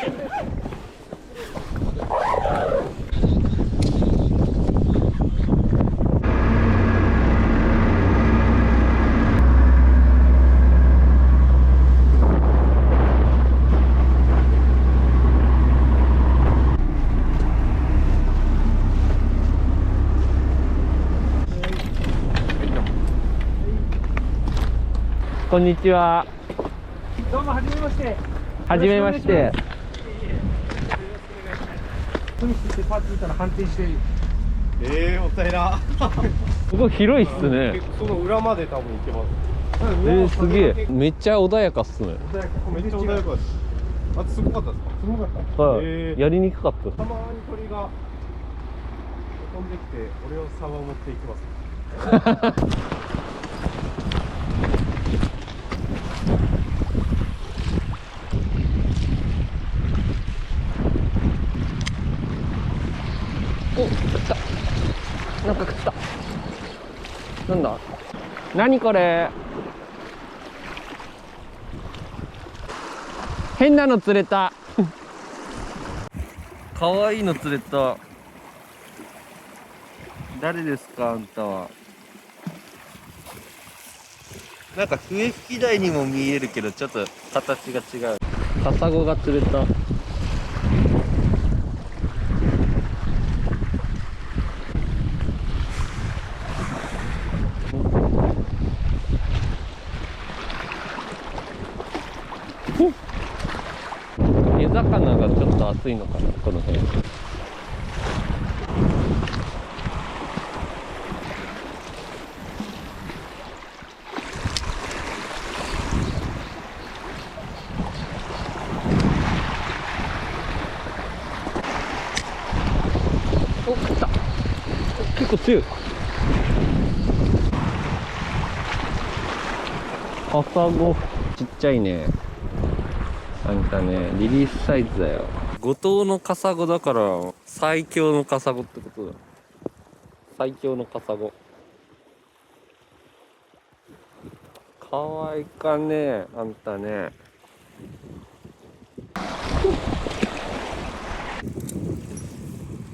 こんにちは。どうも、はじめまして。はじめまして。海してパッと見たら反転してる。もったいな。ここ広いっすね。その裏まで多分行けます。すげえ。めっちゃ穏やかっすね。めっちゃ穏やかです。あとすごかったですか？すごかった。はい。やりにくかったっす。たまに鳥が飛んできて、俺をサバを持っていきます。お、食った。なんか食った。なんだ？何これ？変なの釣れた。かわいいの釣れた。誰ですか、あんたは。なんか笛吹き台にも見えるけど、ちょっと形が違う。カサゴが釣れた。煮魚がちょっと熱いのかな、この辺。お、食った。結構強い。カサゴちっちゃいね。なんかね、リリースサイズだよ。五島のカサゴだから最強のカサゴってことだ。最強のカサゴ。かわいかね、あんたね。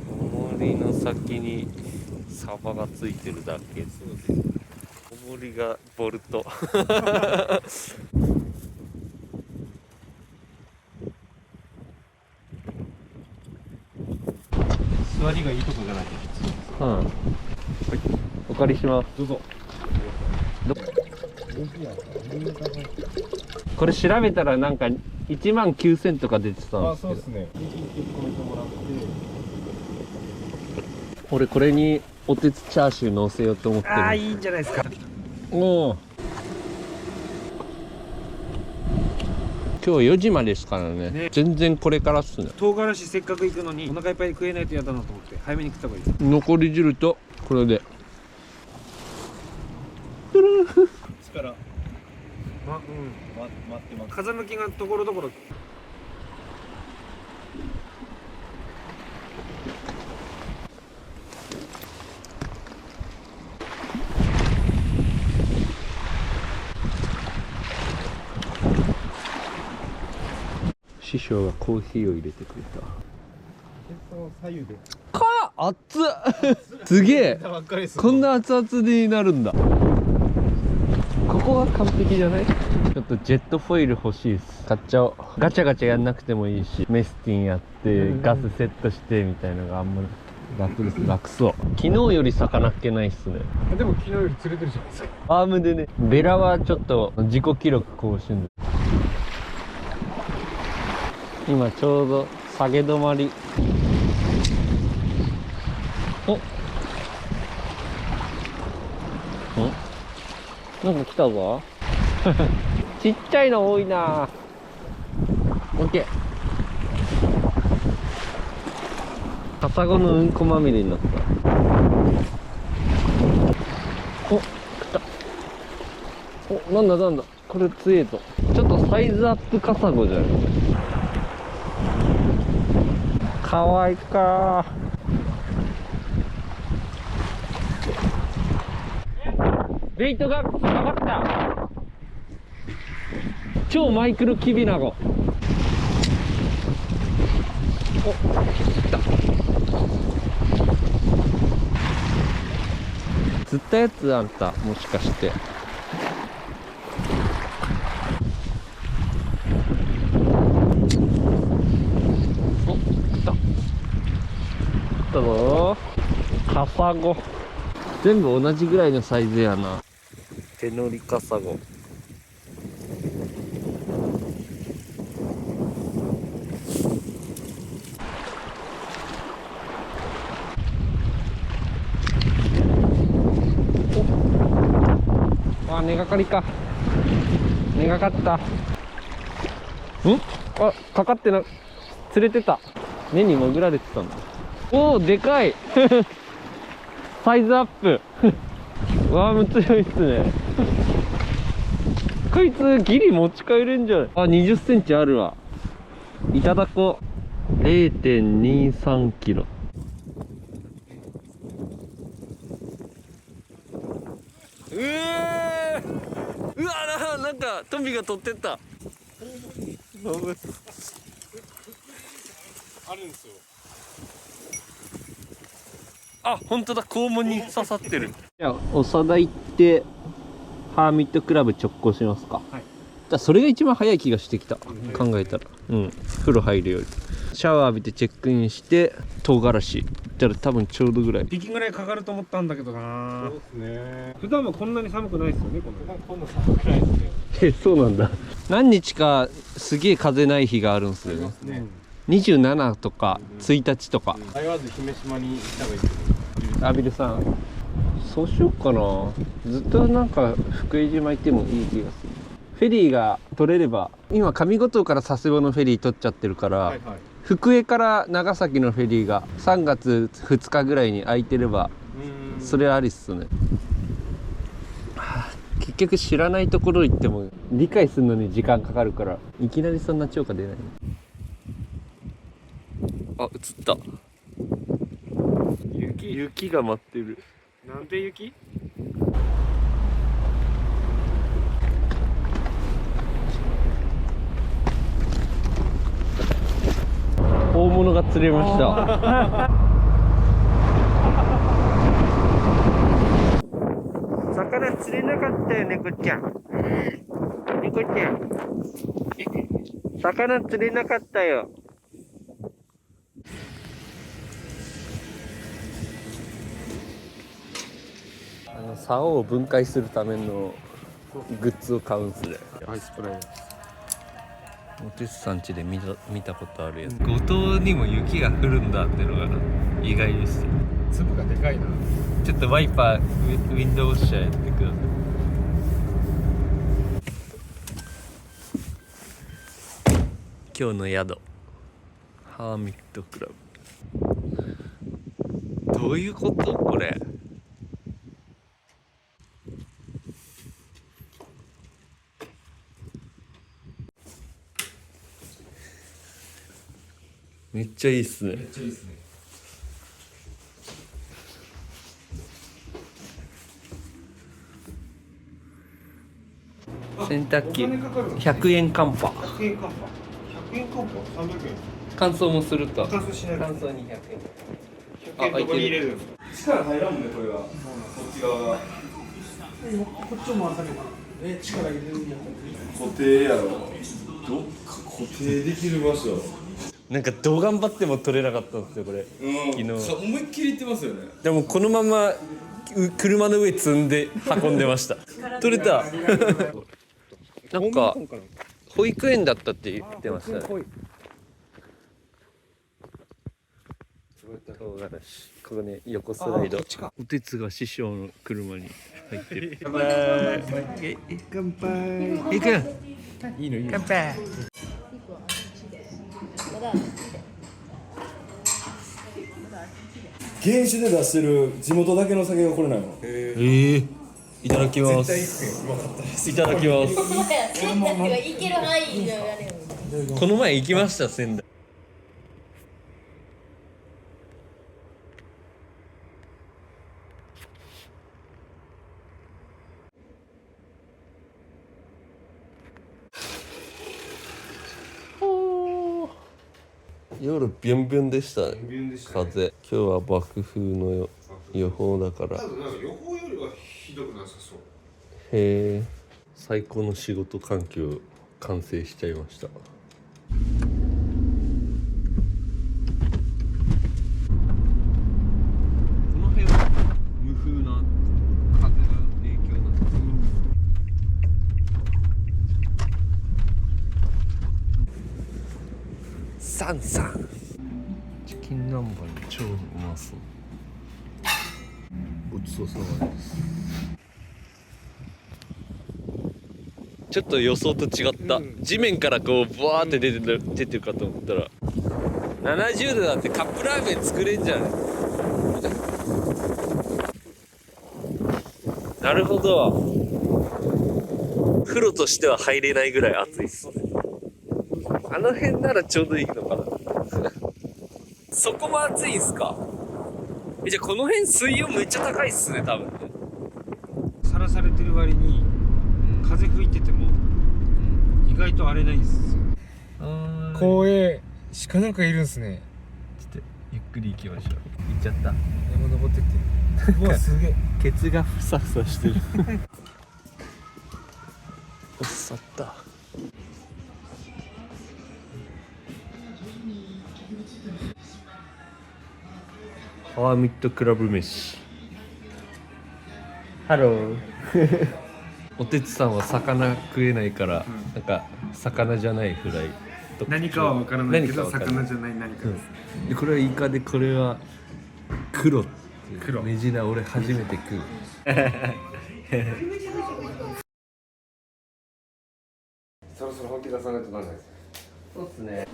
重りの先にサバがついてるだけ。重りがボルト。座りがいいとこじゃないと。うん。はい。お借りします。どうぞ。これ調べたらなんか19000とか出てたんあ、ですけど。そうですね。1個見てもらって。俺これにおてつチャーシュー乗せようと思ってる。ああ、いいんじゃないですか。おお。今日4時までですからね。全然これからっすね。唐辛子せっかく行くのにお腹いっぱいで食えないと嫌だなと思って早めに食った方がいい。残り汁とこれで力待ってます。風向きがところどころ。師匠がコーヒーを入れてくれた。左右で熱っすげえ、ばっかりです。こんな熱々になるんだ。ここが完璧じゃない？ちょっとジェットフォイル欲しいです。買っちゃおう。ガチャガチャやんなくてもいいし、メスティンやってガスセットしてみたいなのがあんまり楽です。楽そう。昨日より魚っけないっすね。でも昨日より釣れてるじゃないですか。アームでね。ベラはちょっと自己記録更新。今ちょうど下げ止まり。お、なんか来たぞ。ちっちゃいの多いな。オッケー。カサゴのうんこまみれになった。お、来た。お、なんだなんだ。これ強えと。ちょっとサイズアップカサゴじゃん。かわいいかー。ベイトがかかった。超マイクロキビナゴ。お、来た。釣ったやつあんた、もしかして。お、来た。来たぞー。カサゴ。全部同じぐらいのサイズやな。手乗りカサゴ。あ、根がかりか。根がかった。あ、かかってな、釣れてた。根に潜られてたんだ。おお、でかい。サイズアップ。ワーム強いっすね。こいつギリ持ち帰れんじゃない？あ、20センチあるわ。いただこう。0.23 キロ。うわ、なんかトミが取ってった。あるんですよ。あ、本当だ、肛門に刺さってる。じゃあ長田行ってハーミットクラブ直行しますか。はい。だそれが一番早い気がしてきた。考えたら、風呂入るよりシャワー浴びてチェックインして唐辛子行ったら多分ちょうどぐらい。1匹ぐらいかかると思ったんだけどな。そうですね。普段はこんなに寒くないですよね。こんな寒くないですね。そうなんだ。何日かすげえ風ない日があるんですよね。ね。27とか1日とか。迷わず姫島に行った方がいいです。アビルさん、そうしようかな。ずっとなんか福江島行ってもいい気がする。フェリーが取れれば、今上五島から佐世保のフェリー取っちゃってるから、はいはい。福江から長崎のフェリーが3月2日ぐらいに空いてれば、それありっすね。結局知らないところ行っても理解するのに時間かかるから、いきなりそんな超過出ない。あ、映った。雪が待ってる。なんで雪？大物が釣れました。魚釣れなかったよ、猫ちゃん。猫ちゃん。魚釣れなかったよ。竿を分解するためのグッズを買うんすね。アイスプレー。おてつさん家で見たことあるやつ。五島にも雪が降るんだってのが意外ですよ。粒がでかいな。ちょっとワイパーウィンドウウォッシャーやってください。今日の宿ハーミットクラブ。どういうことこれ。めっちゃいいっすね。洗濯機100円カンパ。100円カンパ。100円カンパ300円。乾燥もすると。乾燥しない。乾燥200円。 100円どこに入れるんですか。力入らんもんねこれは。こっち側が。こっちも回された。力入れるんや。固定やろ。どっか固定できる場所。なんかどう頑張っても取れなかったんですよこれ。昨日。思いっきりいってますよね。でもこのまま車の上積んで運んでました。取れた。なんか保育園だったって言ってましたね。唐辛子。ここね横スライド。おてつが師匠の車に入ってる。乾杯。乾杯。いく。いいのいいの。乾杯。原酒で出してる地元だけの酒がこれなの。いただきます。いただきます。この前行きました仙台。夜ビュンビュンでしたね。風。今日は爆風の予報だから。なんか予報よりはひどくなさそう。へえ。最高の仕事環境完成しちゃいました。この辺は無風な風の影響なさそう。サンサン。チキン南蛮超うまそう。ごちそうさまです。ちょっと予想と違った、地面からこうブワーって出てるかと思ったら70度だってカップラーメン作れんじゃん。なるほど。風呂としては入れないぐらい暑いっすね。あの辺ならちょうどいいのかな。そこも暑いんすか。じゃあこの辺水温めっちゃ高いっすね多分ね。さらされてる割に風吹いてても意外と荒れないんですよ。公園鹿なんかいるんすね。ちょっとゆっくり行きましょう。行っちゃった。山登ってってる。うわすげえ。ケツがふさふさしてる。おっさった。ハーミットクラブ飯。ハロー。おてつさんは魚食えないから、なんか魚じゃないフライとか何かは分からないけど何か分からない魚じゃない何かです。でこれはイカで、これは黒っていう黒メジナ。俺初めて食う。そろそろ本気出さないとならないです。そうっすね。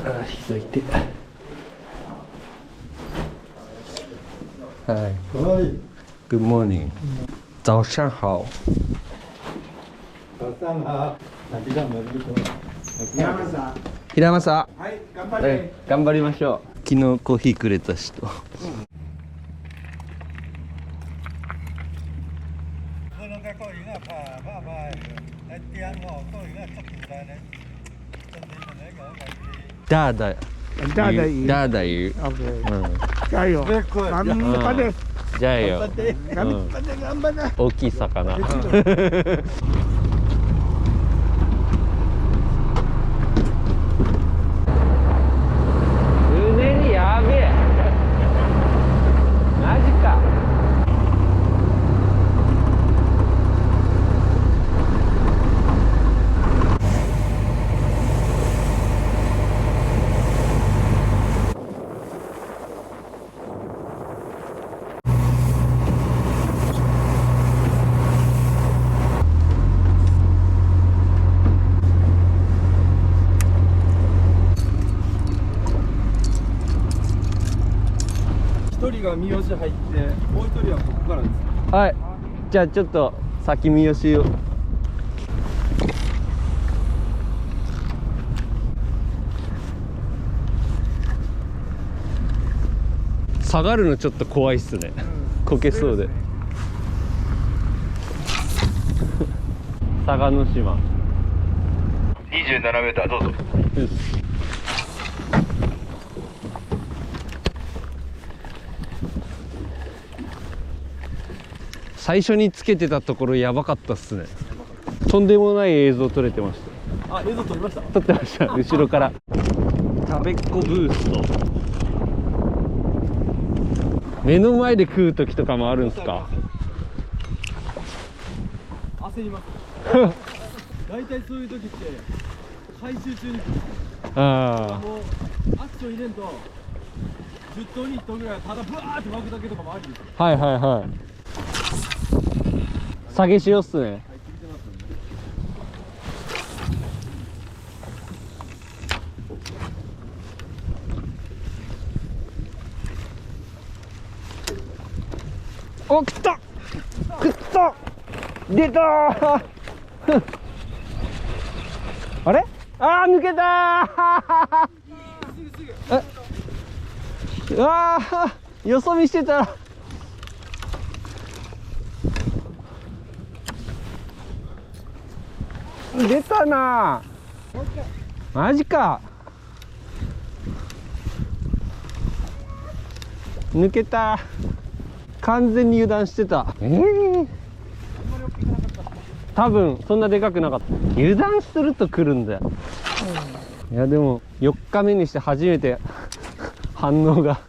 あ、膝痛い。はい。Good morning。早上好。平間さん。はい、頑張れ。頑張りましょう。昨日コーヒーくれた人。ダーダ。ダーダ言う。加油。頑張れ。じゃあよ。頑張れ。大きい魚。やべえ。マジか。人が三好入ってもう一人はここからです。はい、じゃあちょっと先三好を。下がるのちょっと怖いっすね、こけそうで。佐賀の島27メーターどうぞ。最初につけてたところやばかったっすね。とんでもない映像撮れてました。あ、映像撮りました。撮ってました、後ろから。食べっ子ブースト。目の前で食う時とかもあるんすか？焦ります。大体そういう時って回収中にあもうアクション入れんと10頭に1頭ぐらいただブワーって巻くだけとかもありですよ。あ、はいはいはい。下げ塩っすね。お、来た来た出たーあれ、あー抜けたーうわー、よそ見してた。出たなー、マジか。抜けた。完全に油断してた。多分そんなでかくなかった。油断すると来るんだよ。いやでも4日目にして初めて反応が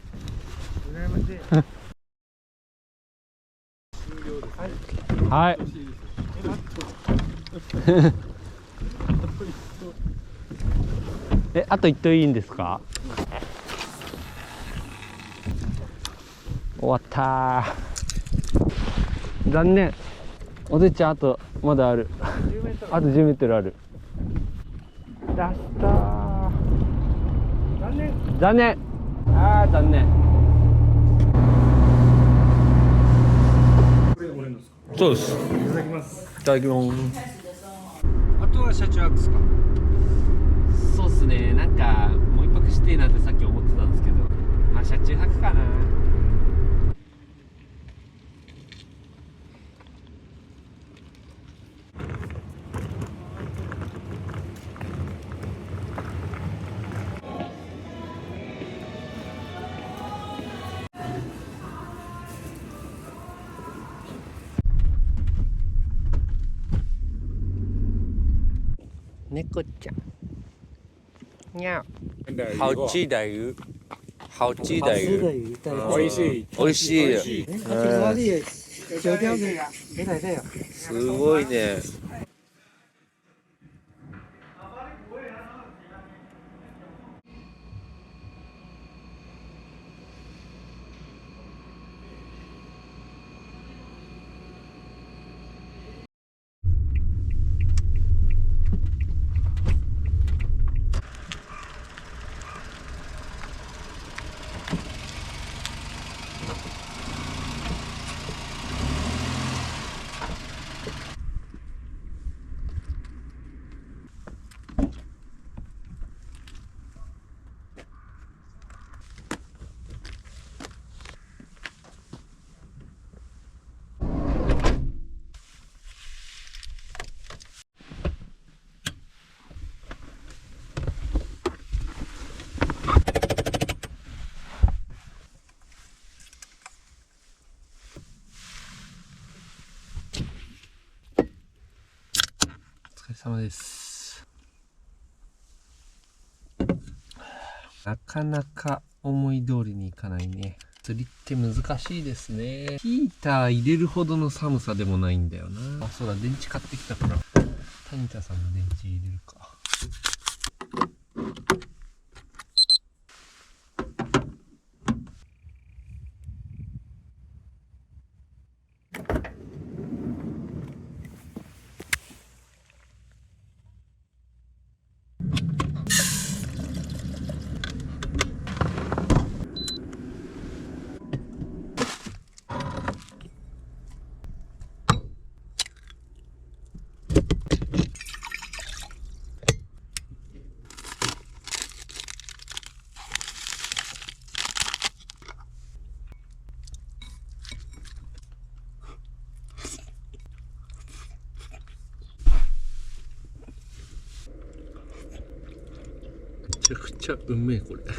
はいあと1頭いいんですか？終わったー。残念。おでちゃんあとまだある。あと10メートルある。ラストー。残念。残念。あー残念。そうです。いただきます。いただきます。あとは車中泊ですか？そうっすね。なんかもう一泊してえなってさっき思ってたんですけど、まあ車中泊かな。猫ちゃん。にゃお。好吃的鱼。好吃的鱼。美味しい。美味しい。すごいね。お疲れ様です。なかなか思い通りにいかないね。釣りって難しいですね。ヒーター入れるほどの寒さでもないんだよな。あ、そうだ、電池買ってきたから、谷田さんの電池入れるか。ちゃくちゃうめえこれ。同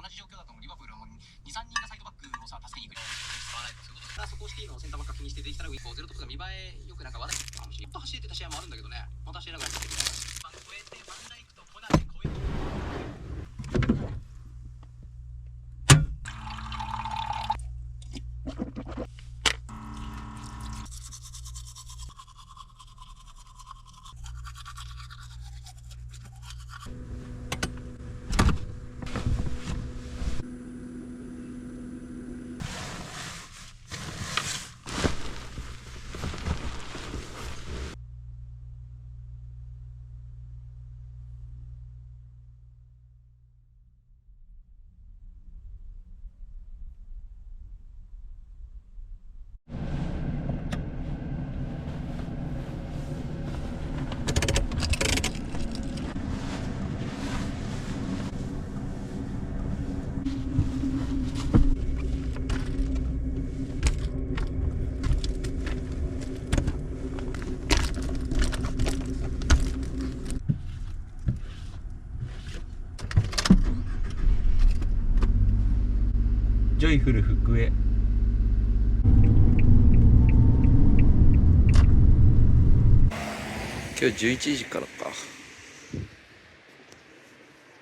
じ状況だとリバプールはもう 2,3 人がサイドバックをさ助けに行く使わないとそういうことだ。そこをシティのセンターバックが気にしてできたらゼロトップが見栄えよくなんか話題かもしれない。もっと走ってた試合もあるんだけどね。また試合がやってみたいな。超えてバンダイクとコナンで超えて。ジョイフル福江。今日11時からか。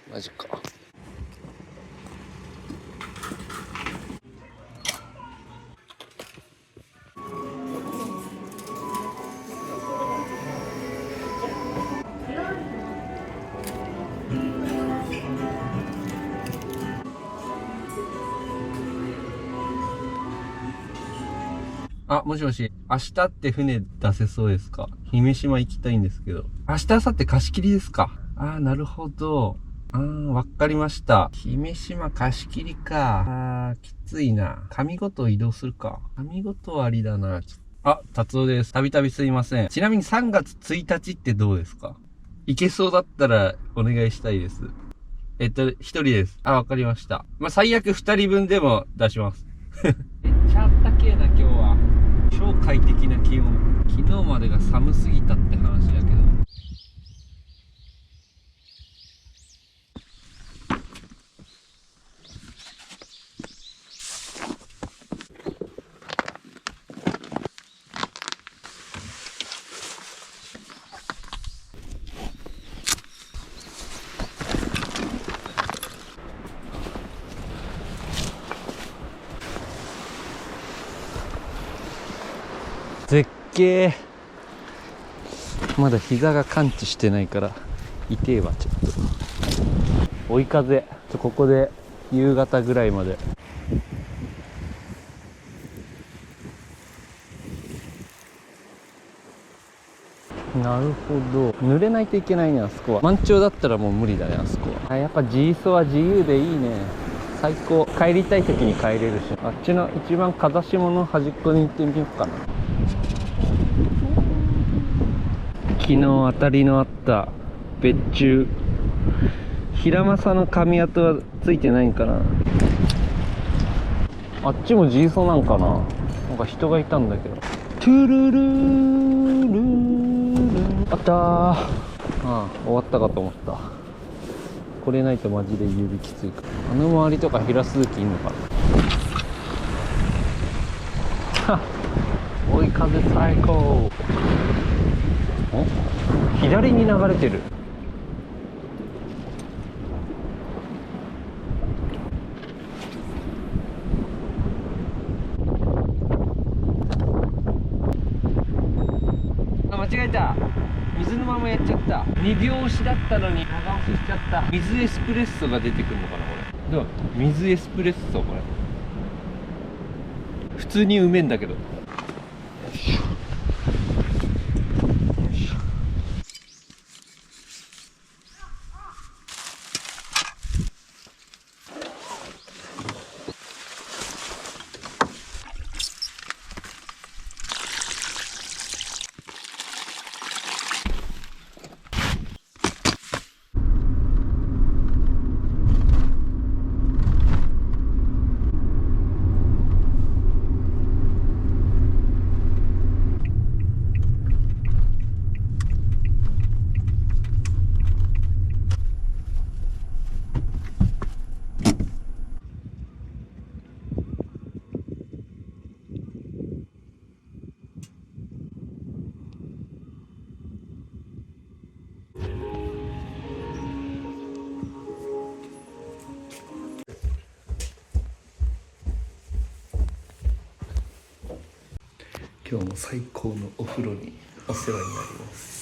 マジか。あ、もしもし、明日って船出せそうですか？姫島行きたいんですけど。明日、明後日貸し切りですか？あー、なるほど。わかりました。姫島貸し切りか。きついな。上五島移動するか。上五島ありだな。あ、達夫です。たびたびすいません。ちなみに3月1日ってどうですか？行けそうだったらお願いしたいです。1人です。あ、わかりました。まあ、最悪2人分でも出します。めっちゃあったけえな、今日は。超快適な気温。昨日までが寒すぎたって話だけど。絶景。まだ膝が感知してないから痛えわ。ちょっと追い風。ここで夕方ぐらいまで。なるほど、濡れないといけないね。あそこは満潮だったらもう無理だね、あそこは。やっぱジーソは自由でいいね。最高。帰りたい時に帰れるし。あっちの一番風下の端っこに行ってみようかな。昨日当たりのあった別注。平正の髪跡はついてないんかな。あっちもジーソなんかな。なんか人がいたんだけど。トゥルルールール。あったー。終わったかと思った。これないとマジで指きついから。あの周りとか平鈴木いんのかな。追い風最高。左に流れてる。あ、間違えた。水のままやっちゃった。2秒押しだったのに長押ししちゃった。水エスプレッソが出てくるのかな、これ。どう？水エスプレッソ、これ普通にうめえんだけど。今日も最高のお風呂にお世話になります。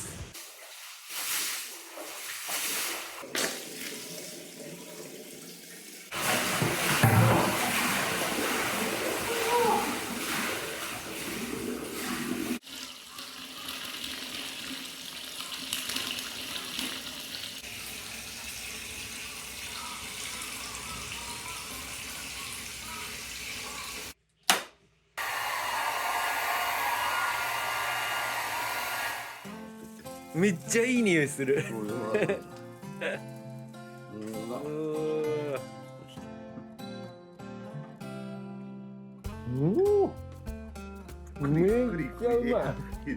めっちゃいい匂いする。おお、めっちゃうまい。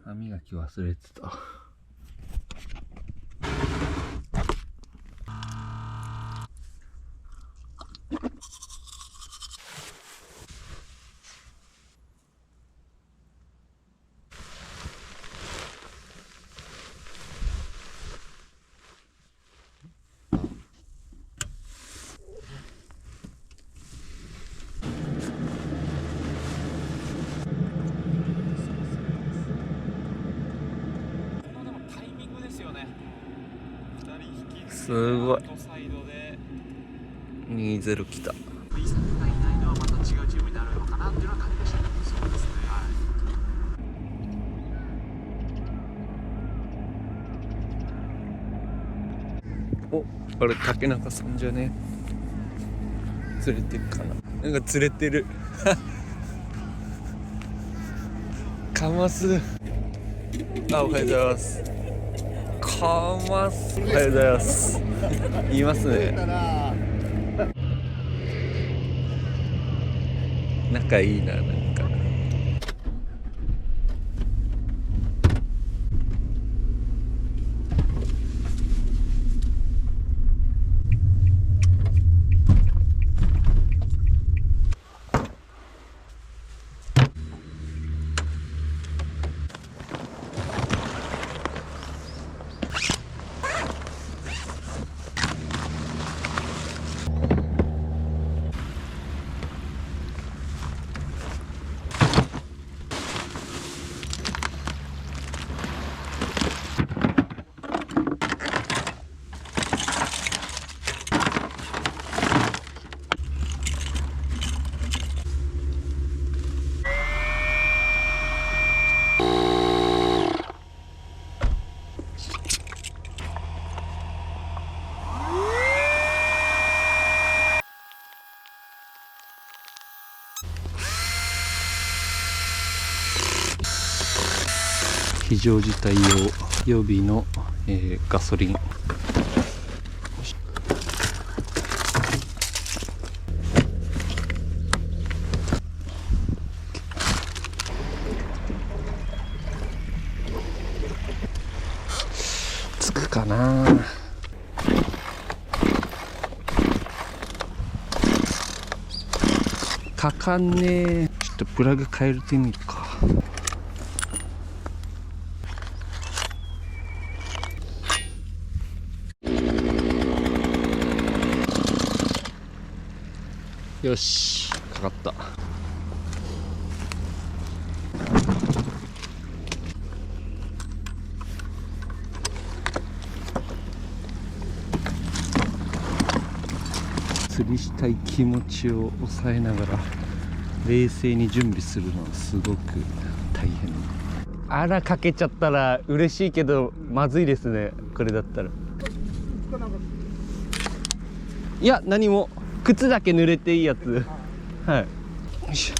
歯磨き忘れてた。すごい。2-0来た。お、あれ竹中さんじゃね。釣れてるかな。なんか釣れてる。カマス。あ、おはようございます。カマス。おはようございます。言いますね。仲いいな、なんか。非常事態用予備の、ガソリン。つくかな。かかんねえ。ちょっとプラグ変えてみるか。よし、かかった。釣りしたい気持ちを抑えながら冷静に準備するのはすごく大変。あら、かけちゃったら嬉しいけどまずいですね、これだったら。いや、何も。靴だけ濡れていいやつ。はい。よいしょ。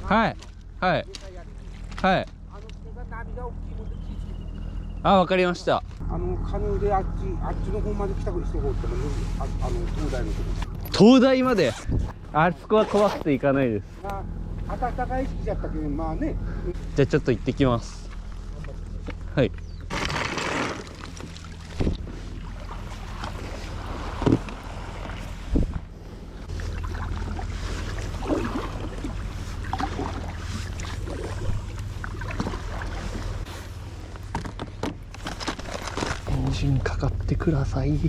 はいはいはい。あ、わかりました。カヌーであっちの方まで来たくしてこうっても東大のとこ。東大まで。あそこは怖くて行かないです。暖かい時期だったけど、まあね。じゃあちょっと行ってきます。はい。エンジンかかってください。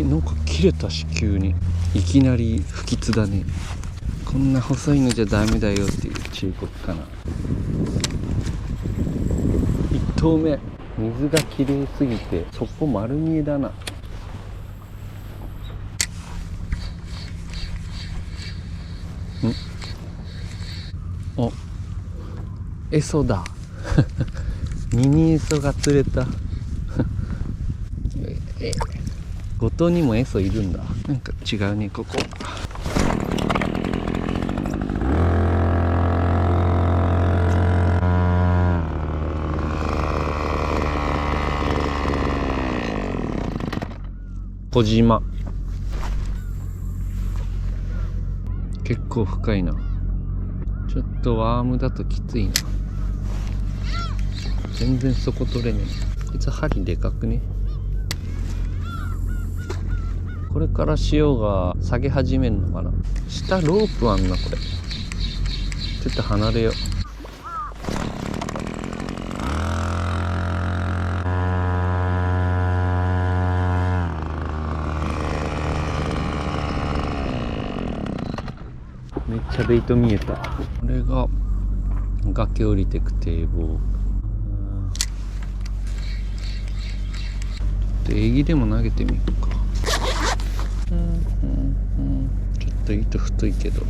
なんか切れたし、急にいきなり不吉だね。こんな細いのじゃダメだよっていう忠告かな。1投目、水がきれいすぎて底丸見えだな。お、エソだ。ミニエソが釣れた。五島にもエソいるんだ。なんか違うね、ここ。小島。結構深いな。ちょっとワームだときついな。全然底取れねえ。こいつ針でかくね。これから潮が下げ始めるのかな。下ロープあんな、これ。ちょっと離れよう。めっちゃベイト見えた。これが崖降りてく堤防。エギでも投げてみようか。ちょっと糸太いけど。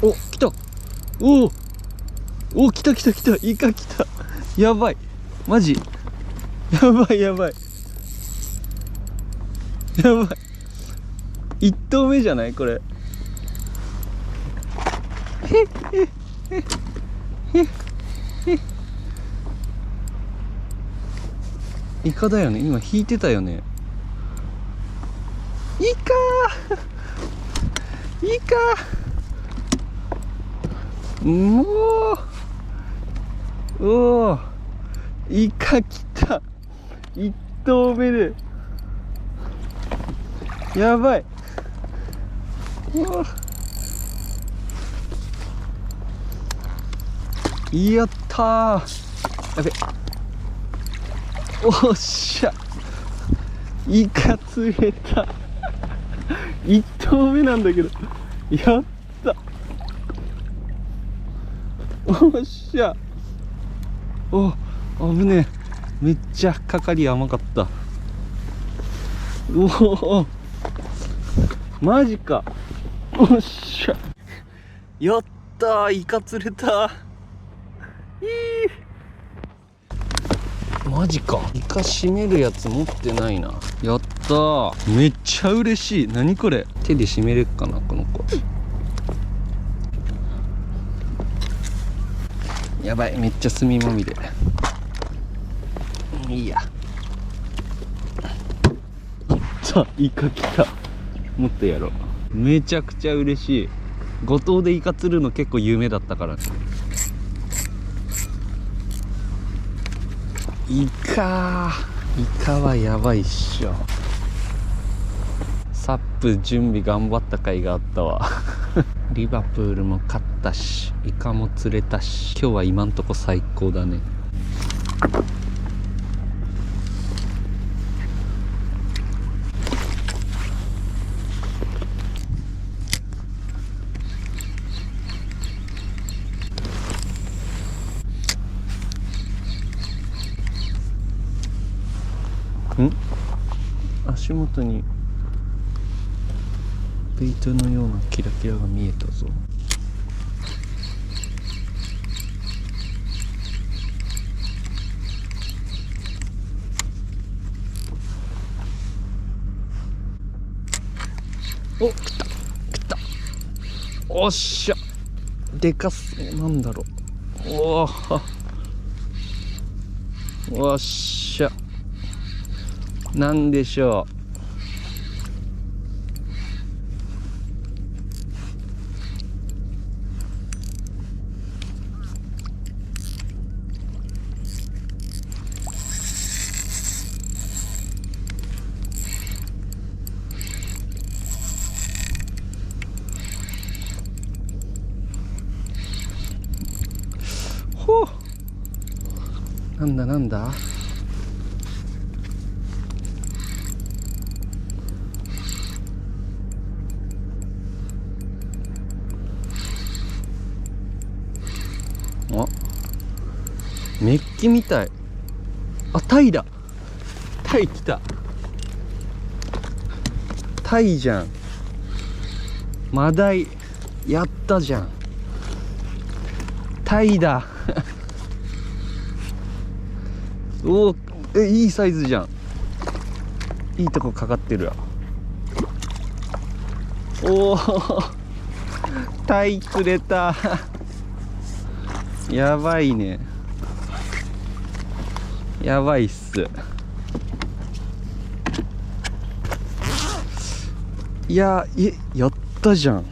お、来た。おお、来た来た来た。イカ来た。やばい。マジ。やばいやばい。やばい。1投目じゃないこれ。イカだよね。今引いてたよね。イカー。イカー。もう、おお、イカ来た。1投目でやばい。やったー。やべ、おっしゃ、イカ釣れた。1投目なんだけど、やった。おっしゃ。お、危ねえ。めっちゃかかり甘かった。おお、マジか。おっしゃ。やったー、イカ釣れた。マジか。イカ締めるやつ持ってないな。やったー、めっちゃ嬉しい。何これ。手で締めれっかなこの子。やばい、めっちゃ炭まみれ。いいや。さあ、イカ来た。もっとやろう。めちゃくちゃ嬉しい。五島でイカ釣るの結構有名だったから。イカはやばいっしょ。サップ準備頑張った甲斐があったわリバプールも勝ったしイカも釣れたし、今日は今んとこ最高だね。足元にベイトのようなキラキラが見えたぞ。お、来た来た、おっしゃ、でかす、なんだろう、おおっしゃ、なんでしょう。ほう、なんだなんだ、あ、メッキみたい。あ、タイだ。タイ来た。タイじゃん。マダイやったじゃん。タイだおお、いいサイズじゃん。いいとこかかってるわ。おおタイ釣れたやばいね、やばいっす。いや、やったじゃん。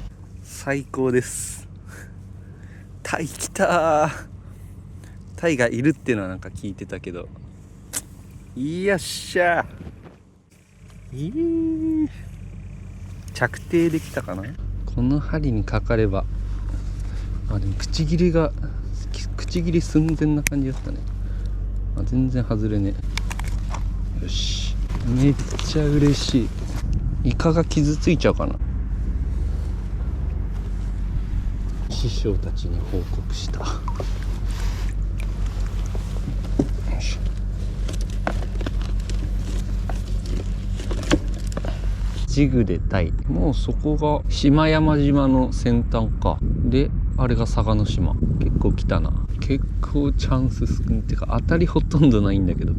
最高です。タイ来たー。タイがいるっていうのはなんか聞いてたけど、よっしゃー。着底できたかな。この針にかかれば、あ、でも口切り寸前な感じだったね。あ、全然外れねえ。よし、めっちゃ嬉しい。イカが傷ついちゃうかな。師匠たちに報告した。よし、ジグでタイ。もうそこが島山島の先端か。で、あれが佐賀の島。結構来たな。結構チャンス少ないってか、当たりほとんどないんだけど、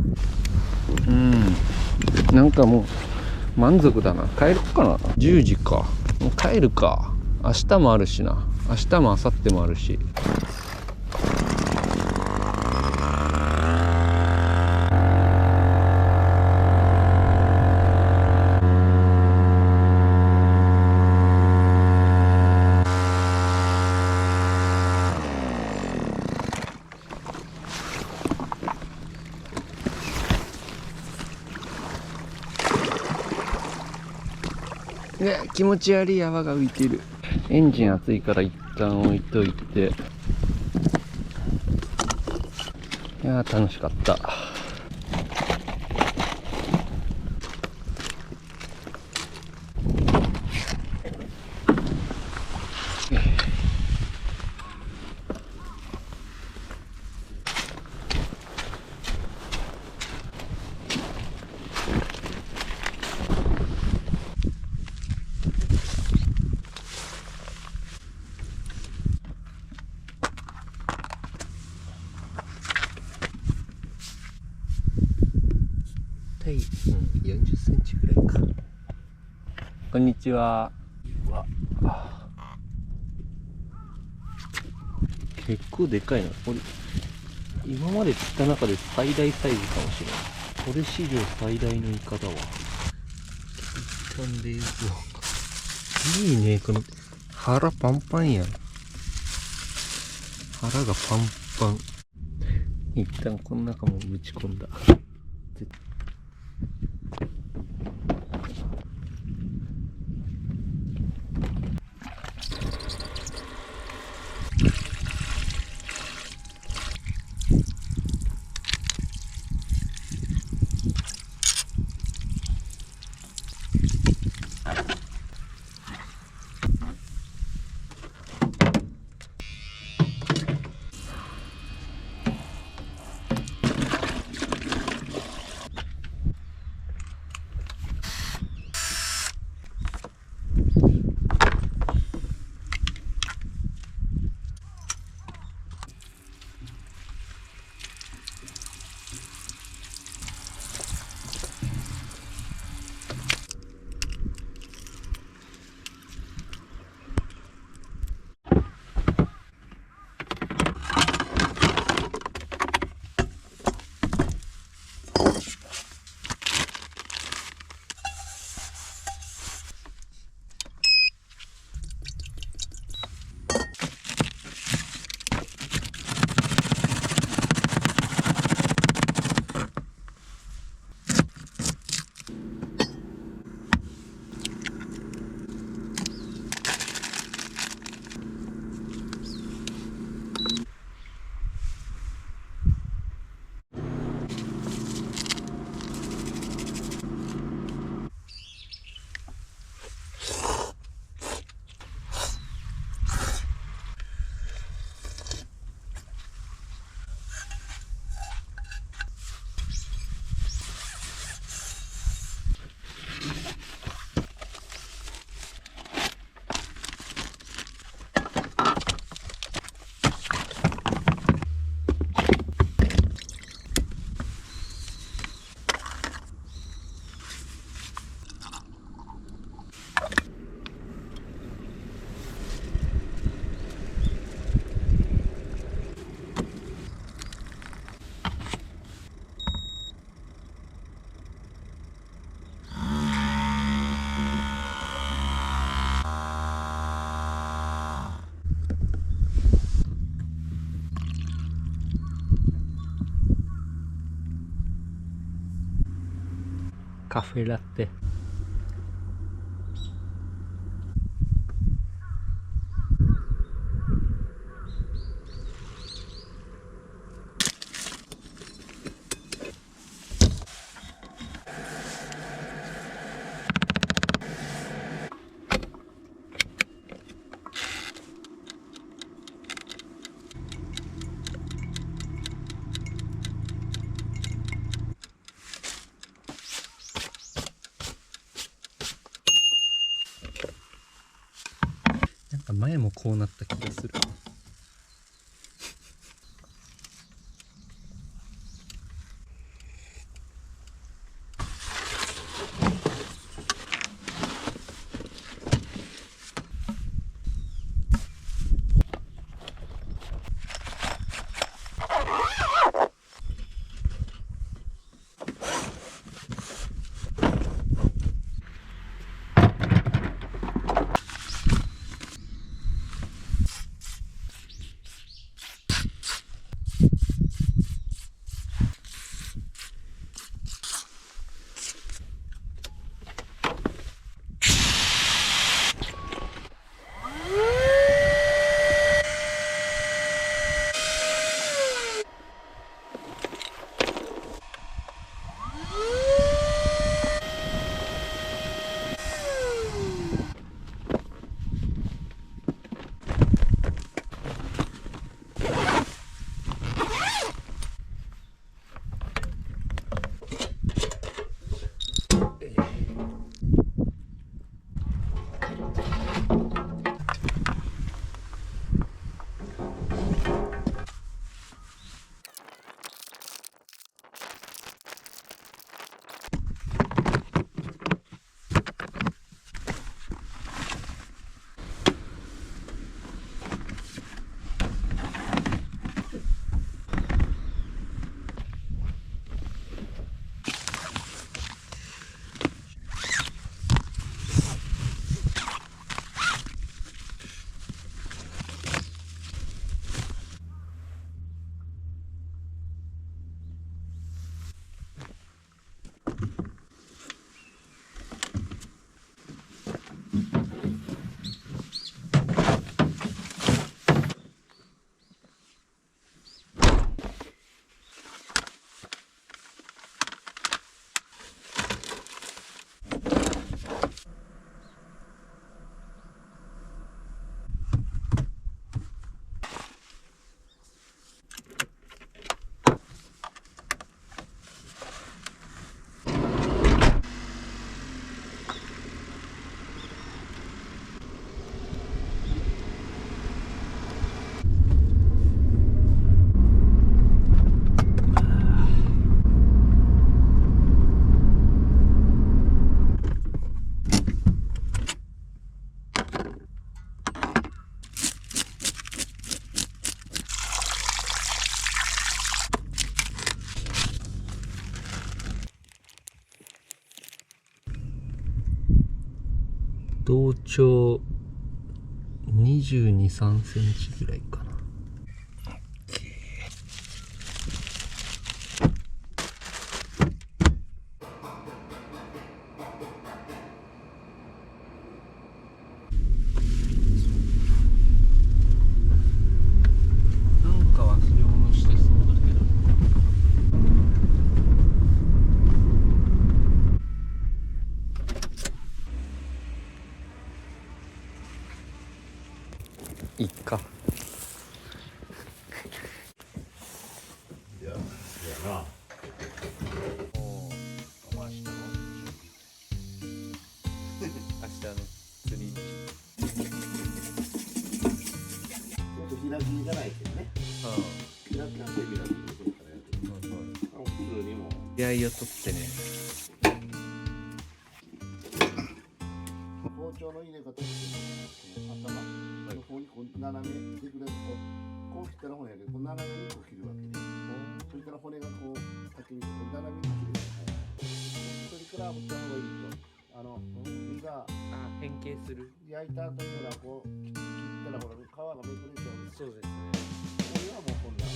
なんかもう満足だな。帰ろっかな。10時か。もう帰るか。明日もあるしな。明日も明後日もあるし。ね、気持ち悪い泡が浮いてる。エンジン熱いから一旦置いといて。いやー、楽しかった。40センチぐらいか。こんにちは。結構でかいな。これ今まで釣った中で最大サイズかもしれない。これ史上最大のイカだわ。一旦冷蔵庫。いいね、この腹パンパンやん。腹がパンパン。一旦この中もぶち込んだ。カフェラテ。なんか前もこうなった気がする。同調22、3センチぐらいかな。なんか忘れ物してそうだけど。いっか。開きじゃないけどね。開きなんて開きのことからやると。普通にも。気合を取ってね。包丁の入れ方っていうのは、この頭の方にこう斜めでくれると、こう切ったら骨やけど、こう斜めにこう切るわけね。それから骨がこう先にこう斜めに切る。それから炙った方がいいと、身が変形する。焼いた後にほらこう切ったらほら皮がめくれちゃう。そうですね。俺はもうこんなそ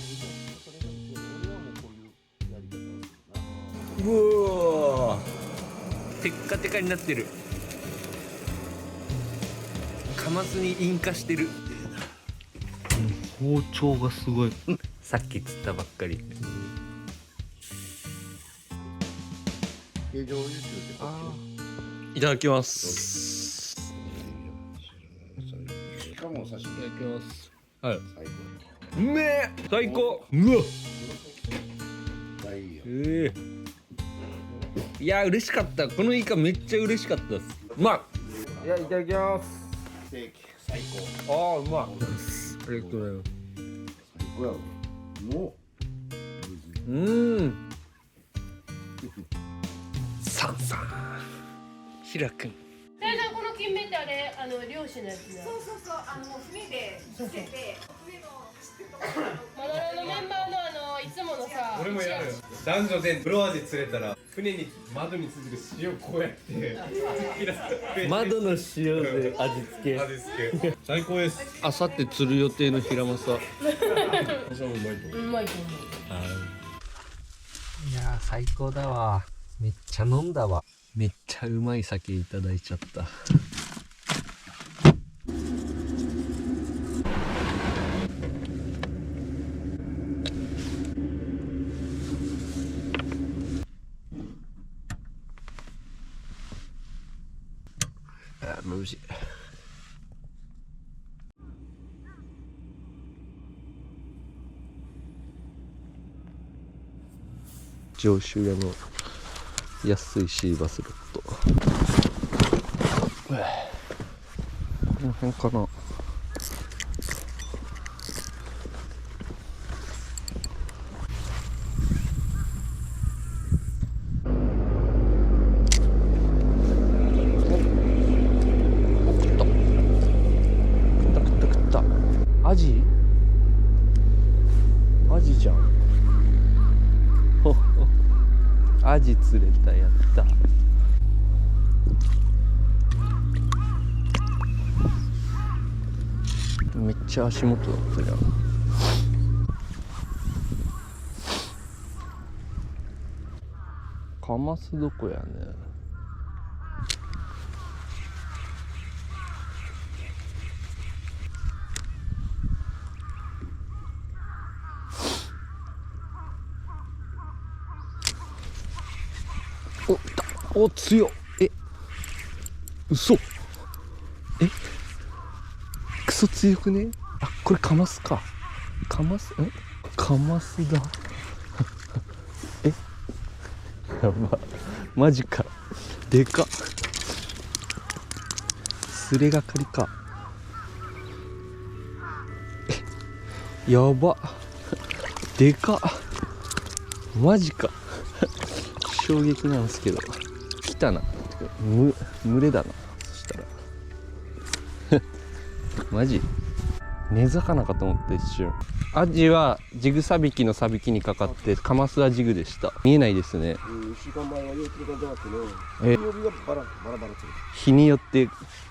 れが俺はもうこういうやり方をするな。うわー。テッカテカになってる。カマスに引火してる。包丁がすごい。さっき釣ったばっかり。形状輸出っていただきます。しかもお刺身。いただきます。はい。最高。うめえ。最高。うわ。大いいよ。いや嬉しかった。このイカめっちゃ嬉しかったです。うまい。いやいただきます。ステーキ最高。ああうまい。ありがとうございます。最高やろ。もサンさん。ひらくん。大さんこの金目ってあれ漁師のやつね。そう船で釣ってて船のマドラーのメンバーのいつものさ。俺もやるよ。男女でプロアジ釣れたら船に窓についてる塩こうやって窓の塩で味付け。味付け最高です。あさって釣る予定のヒラマサ。うまいと思う。いやー最高だわ。めっちゃ飲んだわ。めっちゃうまい酒いただいちゃった。あー、眩しい。上州屋の安いシーバスロット。この辺かな。食ったアジじゃん。ほほアジ釣れた。やった。めっちゃ足元だったじゃん。カマスどこやね。お、強っ。嘘。クソ強くね。あ、これカマスか。カマスだ。やば。マジか。でかっ。すれがかりか。やば。でかっ。マジか。衝撃なんですけど。来たな。群れだな。そしたら。マジ根魚かと思った一瞬。アジはジグサビキのサビキにかかって、カマスはジグでした。見えないですね。日によって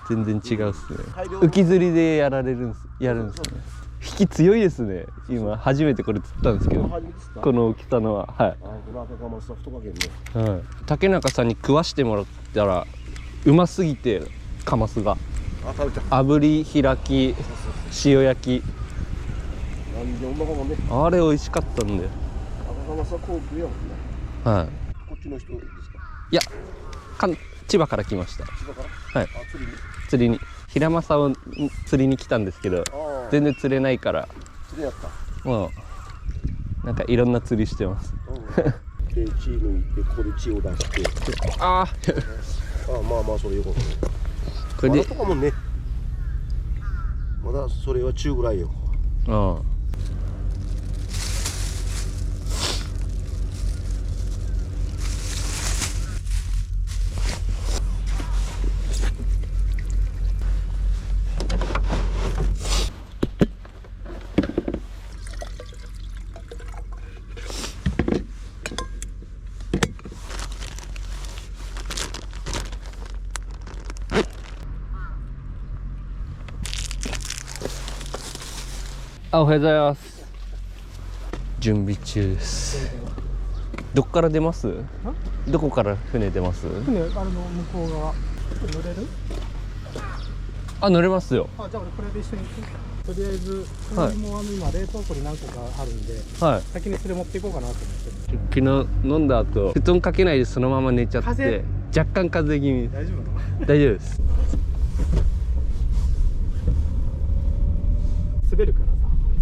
全然違うっすね。浮き釣りでやるんですね。引き強いですね。今初めてこれ釣ったんですけど、この大きさのは。はい。竹中さんに食わしてもらったらうますぎて、カマスが炙り、開き、塩焼き、あれ美味しかったんで。はい。こっちの人ですか？いや、千葉から来ました。はい。釣りにヒラマサを釣りに来たんですけど、全然釣れないから、釣りやった。もうなんかいろんな釣りしてます。で血抜いて、ここで血を出して、まあそれよかったね。これでまだとかもね、まだそれは中ぐらいよ。おはようございます。準備中です。どっから出ます？どこから船出ます？船、向こう側。乗れる？あ、乗れますよ。あ、じゃあ俺これで一緒に行く。とりあえず、もう今冷凍庫に何個かあるんで、はい。先にそれ持っていこうかなと思ってる。昨日飲んだ後、布団かけないでそのまま寝ちゃって、若干風邪気味。大丈夫なの？大丈夫です。滑るからさ、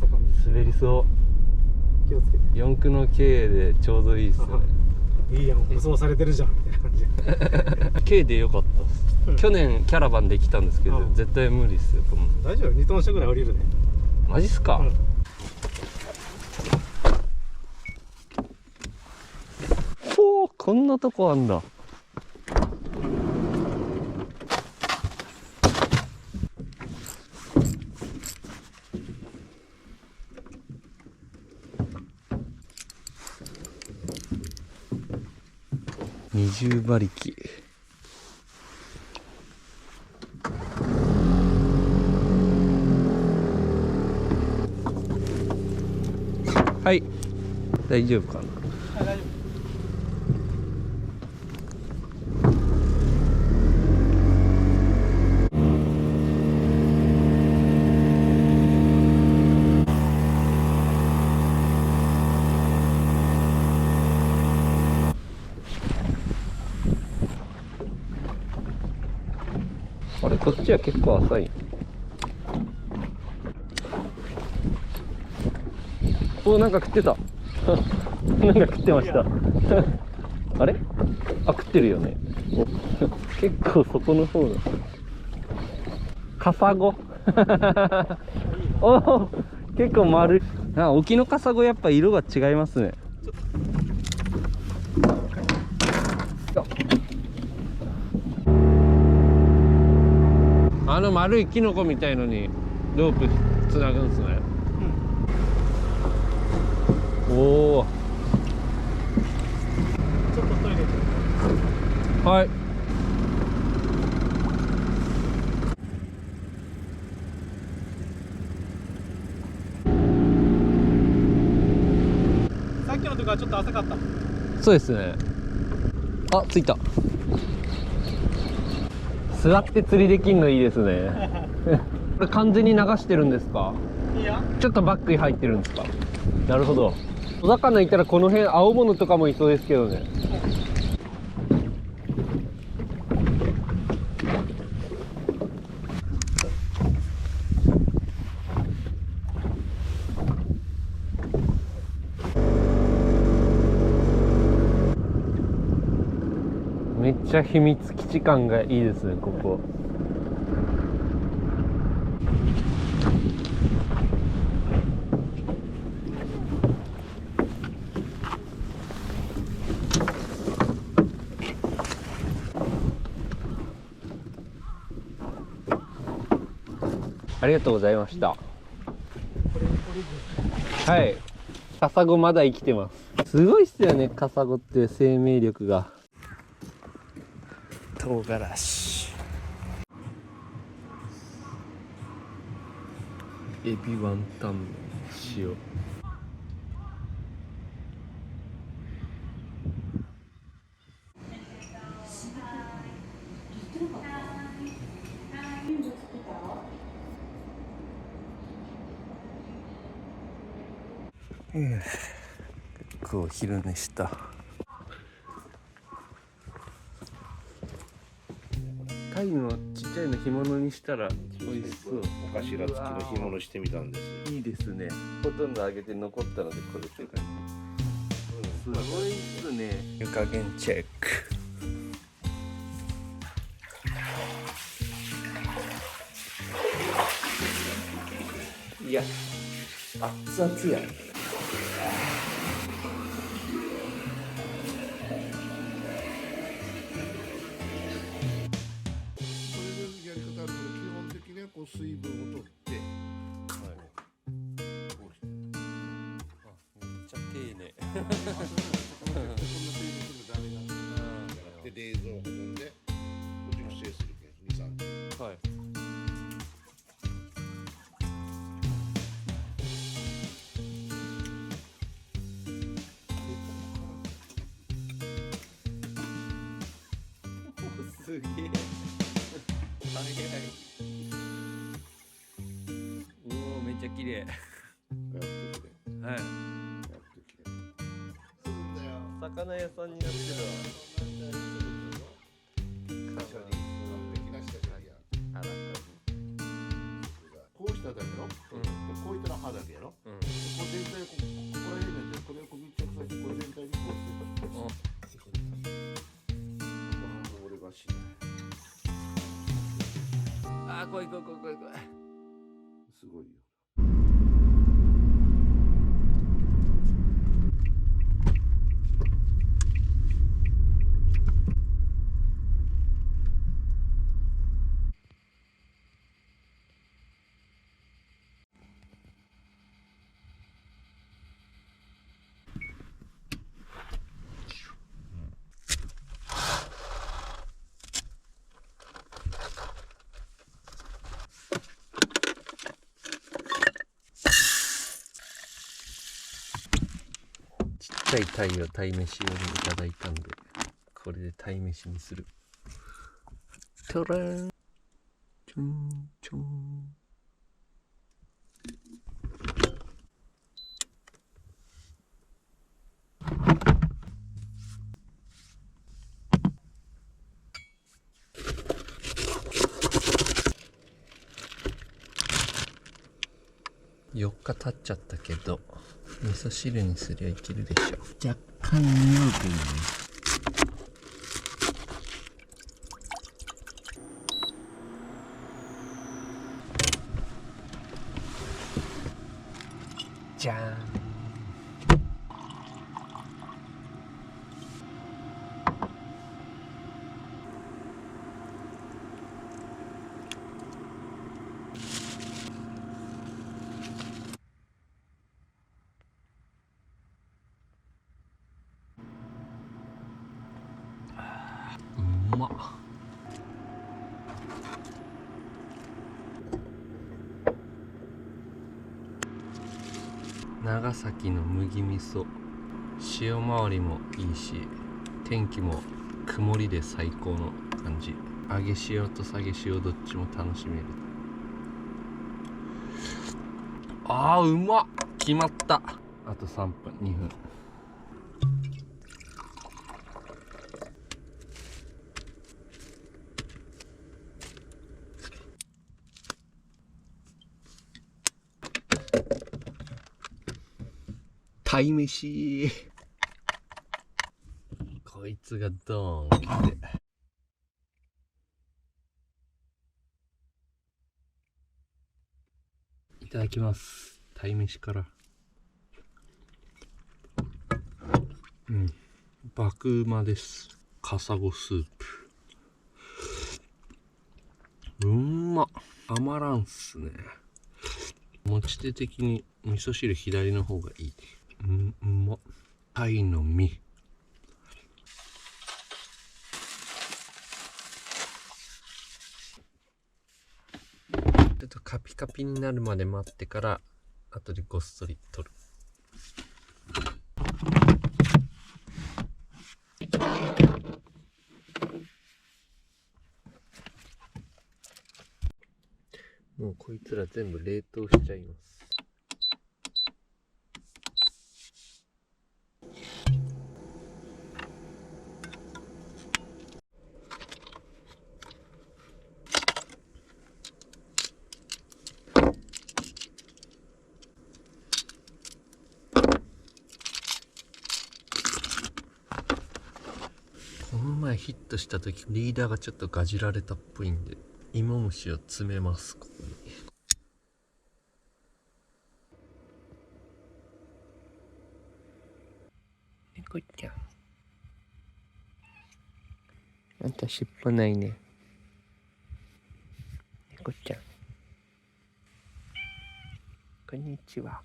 そこに。滑りそう。気をつけて。四駆の K でちょうどいいっすね。いいやん、舗装されてるじゃんみたいな感じ。K でよかったっす。去年キャラバンできたんですけど、絶対無理っすよ。大丈夫、2トン車ぐらい降りるね。マジっすか？おお、こんなとこあんだ。二重馬力。はい、大丈夫かな。大丈夫。あれ、こっちは結構浅い。お、なんか食ってた。なんか食ってました。あれ？あ、食ってるよね。お結構そこの方だ。カサゴ。お、結構丸い。あ、沖のカサゴやっぱ色が違いますね。あの丸いキノコみたいのにロープつなぐんですね。おお。ちょっとトイレ行って。はい。さっきのとこはちょっと浅かった。そうですね。あ、着いた。座って釣りできるのいいですね。これ完全に流してるんですか？いや、ちょっとバックに入ってるんですか？なるほど。小魚いたらこの辺青物とかもいそうですけどね。めっちゃ秘密基地感がいいですね、ここ。ありがとうございました。はい。カサゴまだ生きてます。すごいっすよね、カサゴって生命力が。唐辛子。エビワンタン麺塩。結構昼寝した。タイのちっちゃいの干物にしたら美味しそう。お頭付きの干物してみたんですよ。いいですね。ほとんど揚げて残ったのでこれって感じ。すごいっすね。湯加減チェック。いや、熱々や。水分を取って、こうして。めっちゃ丁寧。そんな水分すぐダメなんで、冷蔵保存で熟成するけん2、3日。はい。げえ早い。おおめっちゃ綺麗。やってきてはい。やってきてするんだよ。魚屋さんになってるわ。完璧な下処理や。あらかこうしただけろ、でこういったら歯だけやろ、こう全体ここら辺でこれをこう密着させてこれ全体にこうしてた。俺がしない。あー、怖い怖い怖い怖い怖い。すごいよ。ちっちゃい鯛を鯛めし用にいただいたんで、これで鯛めしにする。トラーンちょんちょん。4日経っちゃったけど、味噌汁にすりゃいけるでしょ。若干匂うけどね。じゃーん。うまっ。長崎の麦味噌、潮回りもいいし、天気も曇りで最高の感じ。揚げ塩と下げ塩どっちも楽しめる。あーうまっ。決まった。あと3分2分。鯛めし。こいつがドーン来て。いただきます。鯛めしから。爆うまです。カサゴスープ。うんまっ。余らんっすね。持ち手的に味噌汁左の方がいい。うまっ。鯛の身。ちょっとカピカピになるまで待ってから後でごっそり取る。もうこいつら全部冷凍しちゃいます。この前ヒットした時リーダーがちょっとガジられたっぽいんで、芋虫を詰めます。ここに猫ちゃん、あんた尻尾ないね。猫ちゃん、こんにちは。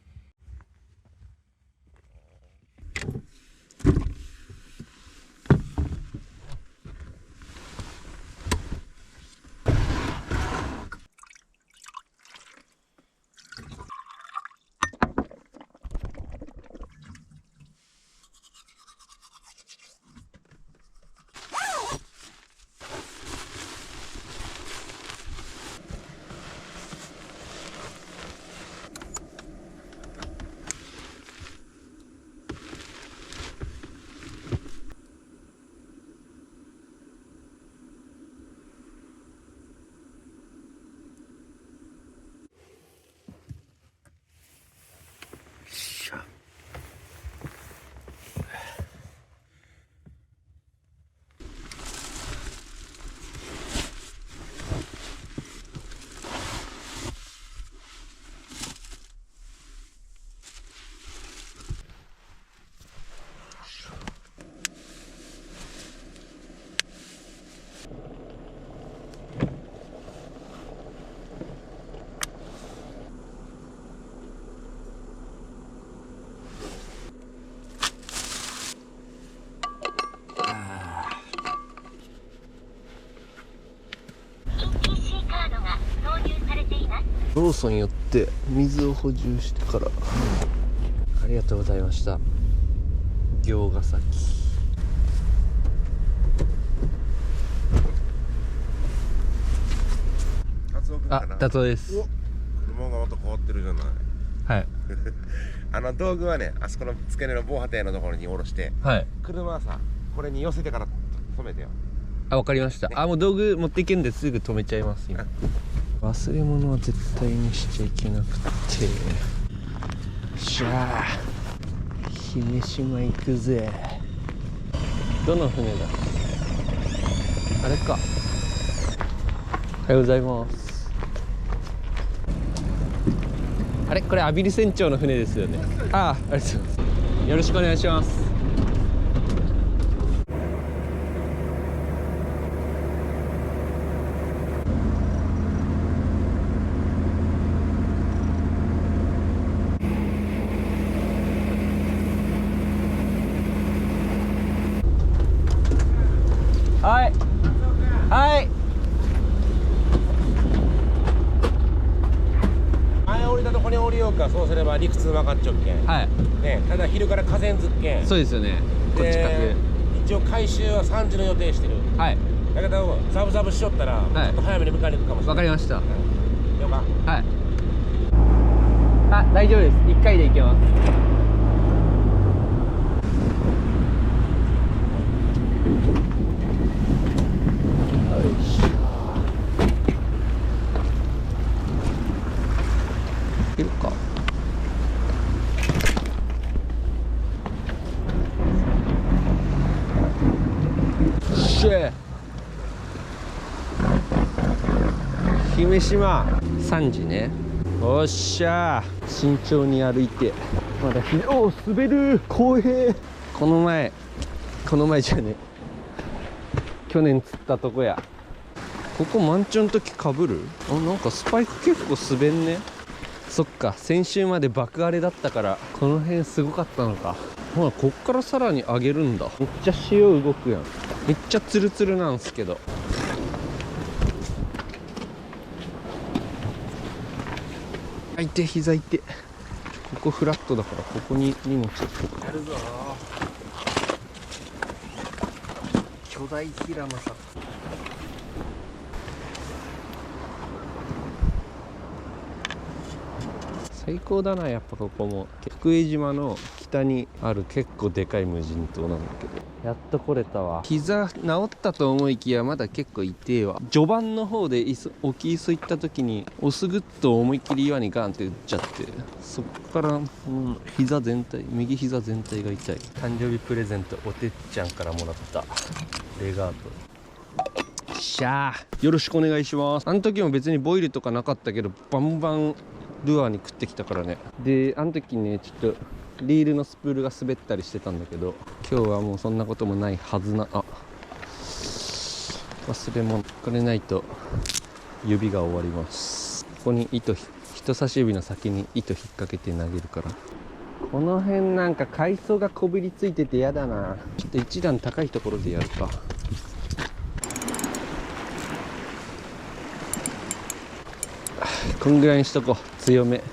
ローソン寄って水を補充してから。ありがとうございました。行ヶ崎。あ、達夫です。車がまた変わってるじゃない。はい。道具はね、あそこの付け根の防波堤のところに下ろして、はい。車はさ、これに寄せてから止めてよ。あ、わかりました。もう道具持っていけんですぐ止めちゃいます今。忘れ物は絶対にしちゃいけなくて。しゃあ、姫島行くぜ。どの船だ。あれか。おはようございます。あれ、これ阿比留船長の船ですよね。ありがとうございます。よろしくお願いします。はいはい。前降りたとこに降りようか。そうすれば陸通分かっちゃうけん。はいね、ただ昼から風んずっけん。そうですよね。こっちで一応回収は3時の予定してる。はい。だけどザブザブしよったら、ちょっと早めに迎えに行くかもしれない。わかりました。了解。はい。あ、大丈夫です。1回で行けます。いけるか。シェ姫島3時ね。おっしゃー、慎重に歩いて。まだおお、滑る公平。この前じゃねえ、去年釣ったとこや。ここ満潮の時かぶる。あ、なんかスパイク結構滑んね。そっか、先週まで爆荒れだったからこの辺すごかったのか。ほら、こっからさらに上げるんだ。めっちゃ潮動くやん。めっちゃツルツルなんすけど。あ、痛い、膝痛い。ここフラットだからここに荷物やるぞ。巨大ヒラマサ。最高だな、やっぱここも。福江島の北にある結構でかい無人島なんだけど、やっと来れたわ。膝治ったと思いきやまだ結構痛えわ。序盤の方で沖磯行った時にオスグッと思いっきり岩にガンって打っちゃって、そっから、膝全体、右膝全体が痛い。誕生日プレゼント、おてっちゃんからもらったレガート。しゃー、よろしくお願いします。あの時も別にボイルとかなかったけど、バンバンルアーに食ってきたからね。で、あの時ね、ちょっとリールのスプールが滑ったりしてたんだけど、今日はもうそんなこともないはずな。あ、忘れ物。これないと指が終わります。ここに糸、人差し指の先に糸引っ掛けて投げるから。この辺なんか海藻がこびりついててやだな。ちょっと一段高いところでやるか。こんぐらいにしとこう。強め。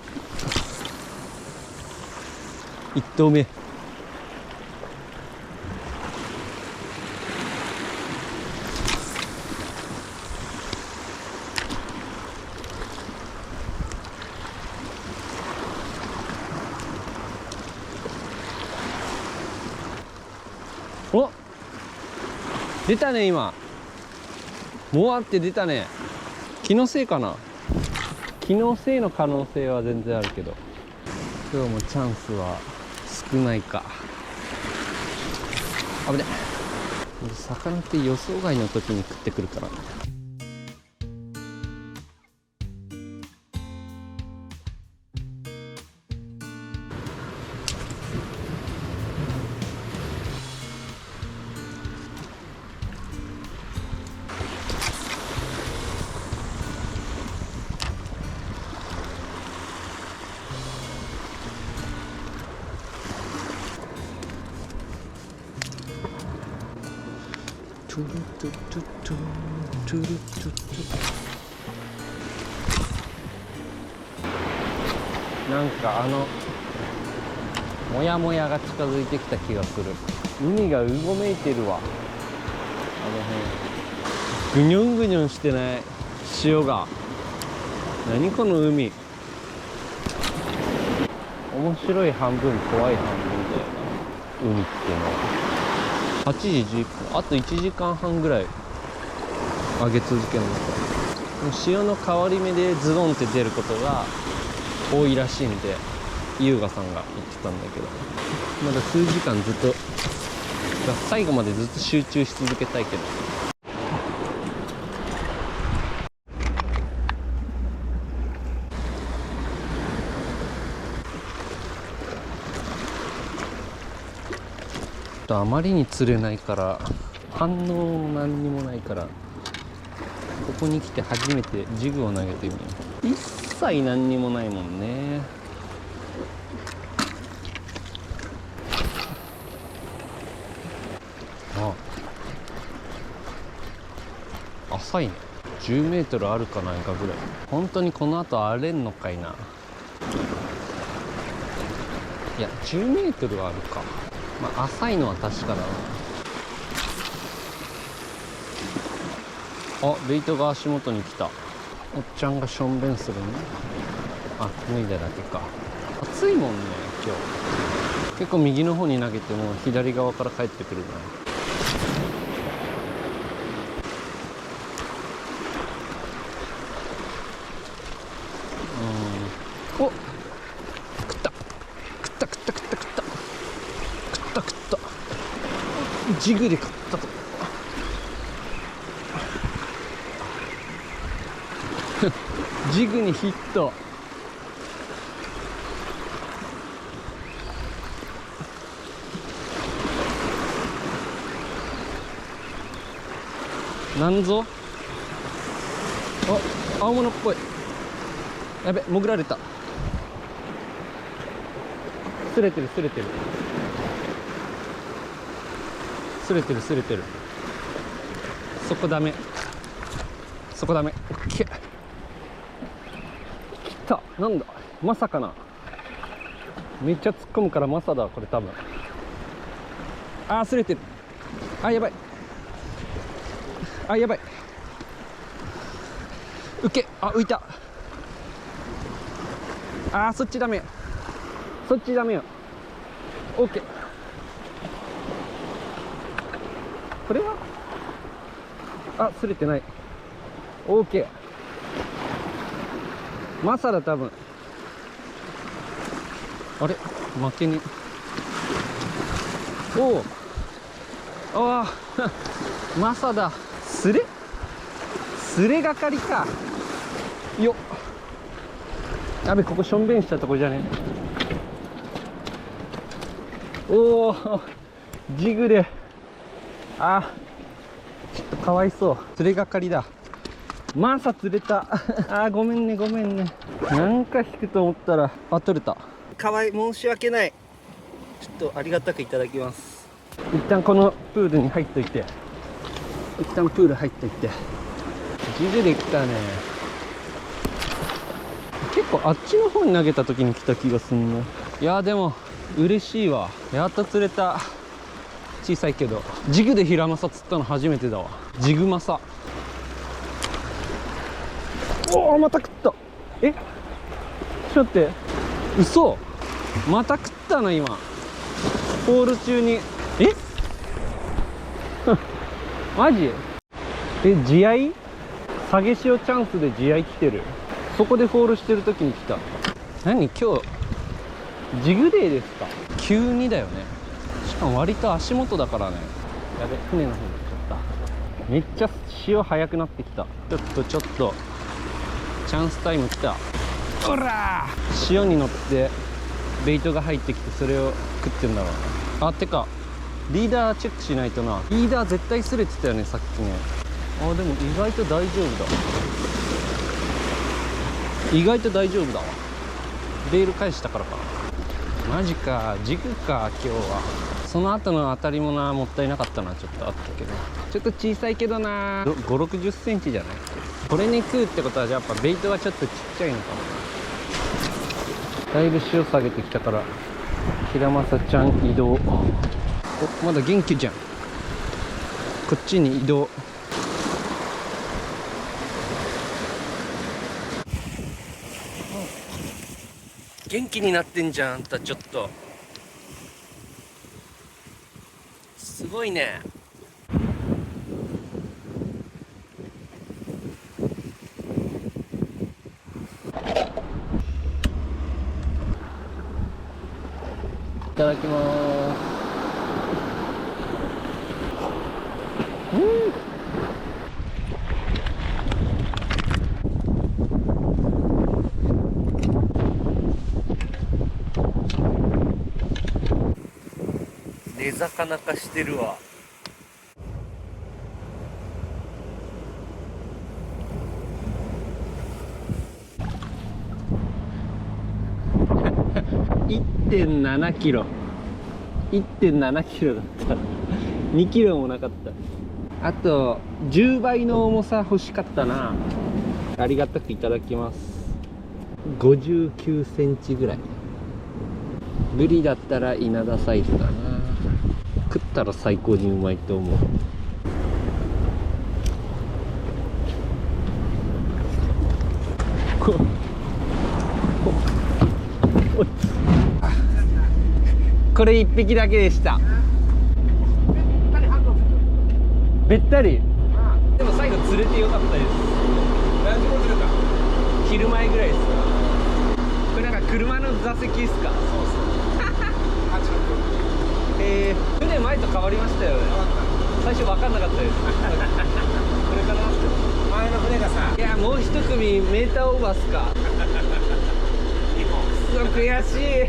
1投目。お、出たね。今もわって出たね。気のせいかな。気のせいの可能性は全然あるけど、今日もチャンスは少ないか。危ね。魚って予想外の時に食ってくるから。トゥルトゥトゥトゥトゥルトゥトゥ。なんかモヤモヤが近づいてきた気がする。海がうごめいてるわ。ぐにょんぐにょんしてない潮が。何この海。面白い半分怖い半分だよな、海っていうのは。8時10分、あと1時間半ぐらい上げ続けるのか。潮の変わり目でズドンって出ることが多いらしいんで、優雅さんが言ってたんだけど、まだ数時間ずっと、最後までずっと集中し続けたいけど。あまりに釣れないから反応も何にもないから、ここに来て初めてジグを投げてみよう。一切何にもないもんね。浅いね。10メートルあるかないかぐらい。本当にこの後荒れんのかいな。いや10メートルはあるか。まあ浅いのは確かだな。あ、ベイトが足元に来た。おっちゃんがしょんべんするね。あ、脱いだだけか。暑いもんね今日。結構右の方に投げても左側から帰ってくるな。お、食った食った食った食った食った食った食った。ジグで食ったと。ジグにヒット。なんぞ。あ、青物っぽい。やべ、潜られた。すれてるすれてるすれてるすれてる。そこダメ、そこダメ。オッケー。来た。なんだ、まさかな。めっちゃ突っ込むからマサだこれ多分。あー、すれてる。あ、やばい。あ、やばい。浮け。あ、浮いた。あー、そっちダメ、そっちダメよ。オッケー。これはあ、すれてない。オッケー。マサだ多分。あれ、負けに。おお、ああマサだ。すれがかりかよっ。やべ、ここしょんべんしたとこじゃね。おお、ジグで。あ、ちょっとかわいそう。釣れがかりだ。マサ釣れた。あ、ごめんねごめんね。なんか引くと思ったら、あ、取れた。かわいい、申し訳ない。ちょっとありがたくいただきます。一旦このプールに入っといて、一旦プール入っといて。ジグで来たね。結構あっちの方に投げた時に来た気がすんの。いやでも嬉しいわ。やっと釣れた。小さいけどジグでヒラマサ釣ったの初めてだわ。ジグマサ。おお、また食った。え、ちょっと待って、嘘。また食ったな今ホール中に。えマジ。え、地合い下げ潮チャンスで地合い来てる。そこでホールしてる時に来た。何今日ジグデーですか。急にだよね。しかも割と足元だからね。やべ、船の方に行っちゃった。めっちゃ潮速くなってきた。ちょっとチャンスタイム来た。おらー、潮に乗ってベイトが入ってきてそれを食ってんだろうな。あ、てかリーダーチェックしないとな。リーダー絶対すれてたよねさっきね。あ、でも意外と大丈夫だ。意外と大丈夫だわ。レール返したからかな。マジか、ジグか今日は。その後の当たりもな、もったいなかったな。ちょっとあったけど、ちょっと小さいけどな。5、60センチじゃない。これに食うってことはやっぱベイトはちょっとちっちゃいのかだいぶ潮下げてきたから平正ちゃん移動。お、まだ元気じゃん。こっちに移動。元気になってんじゃん、あんた。ちょっとすごいね。いただきます。寝魚化してるわ。1.7 キロ。1.7 キロだった。2キロもなかった。あと10倍の重さ欲しかったな。ありがたくいただきます。59センチぐらい。ブリだったら稲田サイズだな。食ったら最高にうまいと思う。これ1匹だけでした。べったり。でも最後釣れてよかったです。何時頃釣れた？昼前ぐらいです。これなんか車の座席ですか？そうそう。船前と変わりましたよね。最初分かんなかったです。これかなって。前の船がさ。いや、もう一組メーターオーバーっすか。くそ悔しい。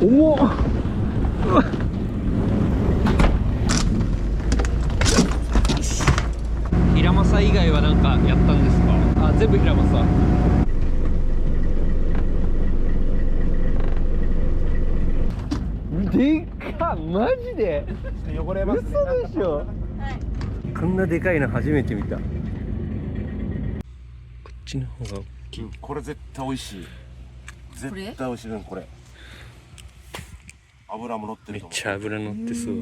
重っ。平正以外は何かやったんですか？あ、全部平正。でっか、マジで汚れますね。嘘でしょ。こんなでかいの初めて見た。こっちの方が大きい。これ絶対美味しい。絶対美味しいね、これ。油も乗ってると思う。めっちゃ油乗ってそう。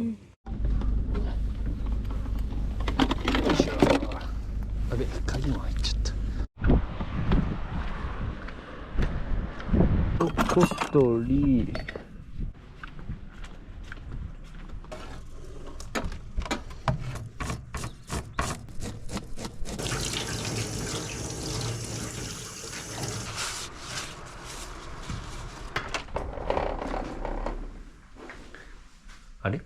あべ、鍵も入っちゃった。小鳥。あれ？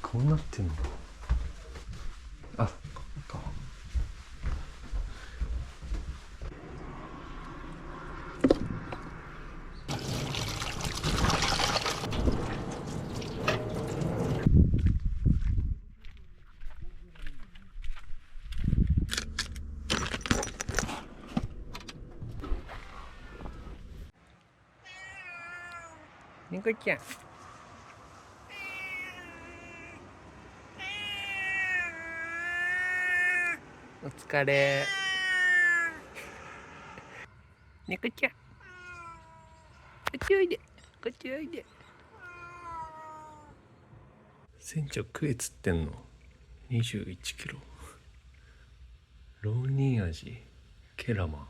こうなってんの？あ、ここか。猫ちゃん。お疲れ。猫ちゃん。こっちおいで。こっちおいで。船長クエ釣ってんの21キロ。ローニンアジケラマン。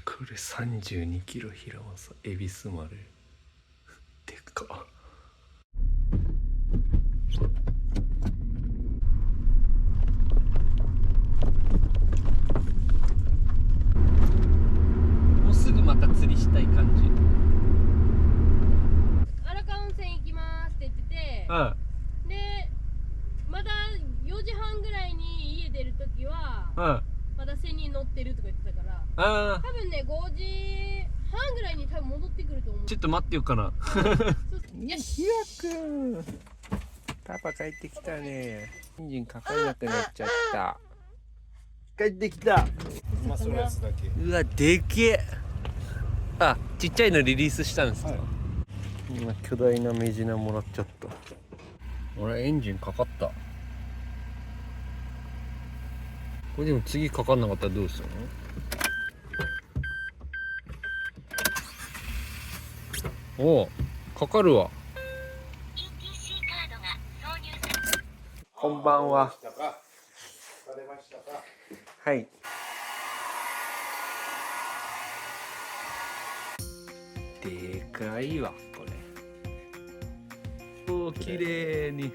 これ32キロ平正エビス丸。でかっ。もうすぐまた釣りしたい感じ。荒川温泉行きますって言ってて、でまだ4時半ぐらいに家出るときは、まだ船に乗ってるとか言ってたから、多分ね5時半ぐらいに多分戻ってくると思う。ちょっと待ってよかな。ひやくん、パパ帰ってきたね。エンジンかかんなくなっちゃった。帰ってきた。まあそのやつだけ。うわでけえ。あ、ちっちゃいのリリースしたんですか、はい、今巨大なメジナもらっちゃった。俺エンジンかかった。これでも次かかんなかったらどうするの？おお、かかるわ。こんばんは。はい。でかいわこれ。おお、綺麗に。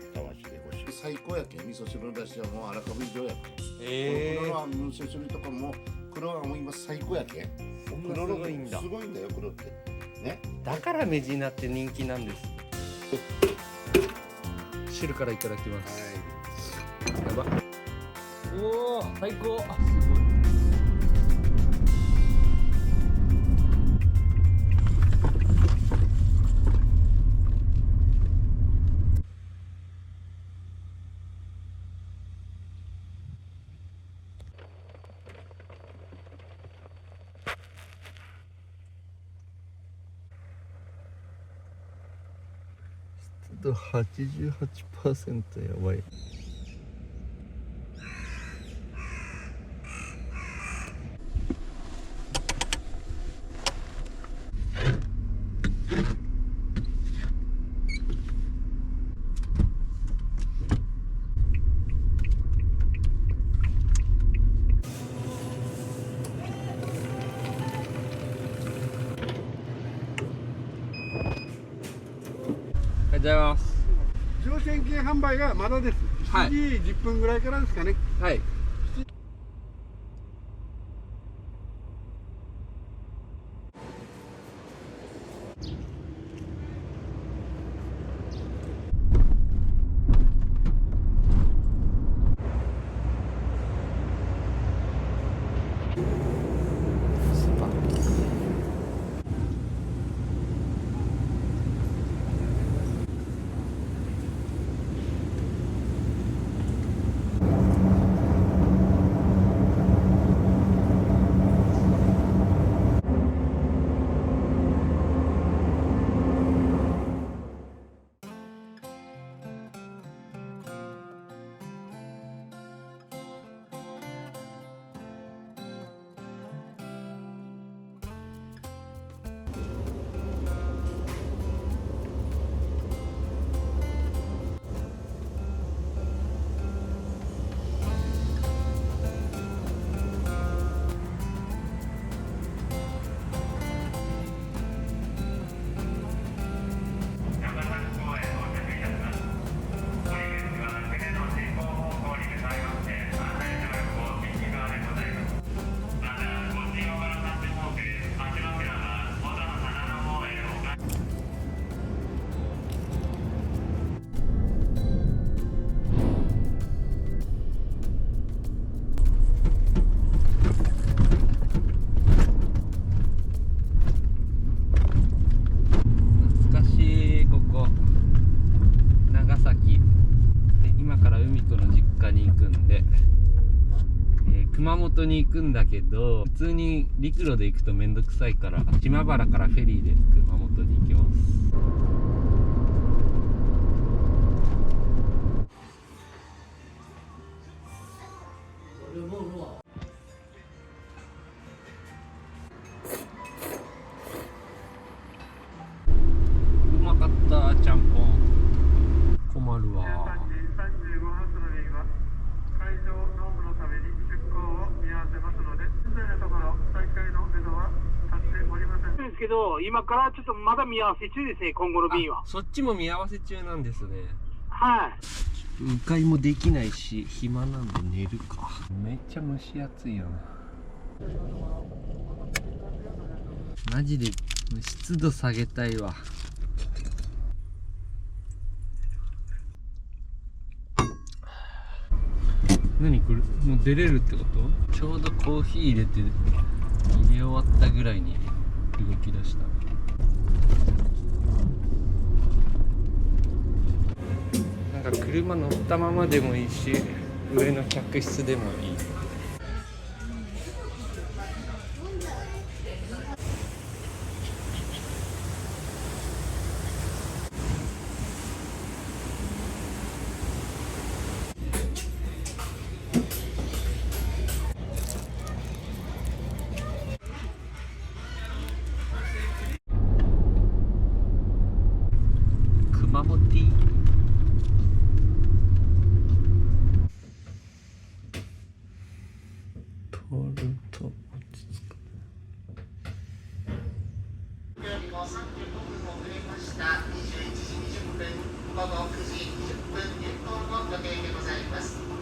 最高やけん。味噌汁の出汁はもう荒川以上やけん。黒の味噌汁とかも黒はもう今最高やけん。黒のがいいんだ。すごいんだよ黒って。ね。だからメジナって人気なんです。汁からいただきます。はい、やば。おお、最高。あ、すごい。88% やばい。ありがとうございます。乗船券販売がまだです。7時10分ぐらいからですかね。はい。熊本に行くんだけど、普通に陸路で行くとめんどくさいから島原からフェリーで熊本に行きます。うまかったちゃんぽん。困るわ。ですけど、今からちょっとまだ見合わせ中ですね、今後の便は。そっちも見合わせ中なんですね。はい。迂回もできないし、暇なんで寝るか。めっちゃ蒸し暑いよな。マジで湿度下げたいわ。何これ、もう出れるってこと？ちょうどコーヒー入れ終わったぐらいに動き出した。なんか車乗ったままでもいいし、上の客室でもいい。マモティ取ると落ち着く。よりも35分遅れました21時20分午後9時10分入港の予定でございます。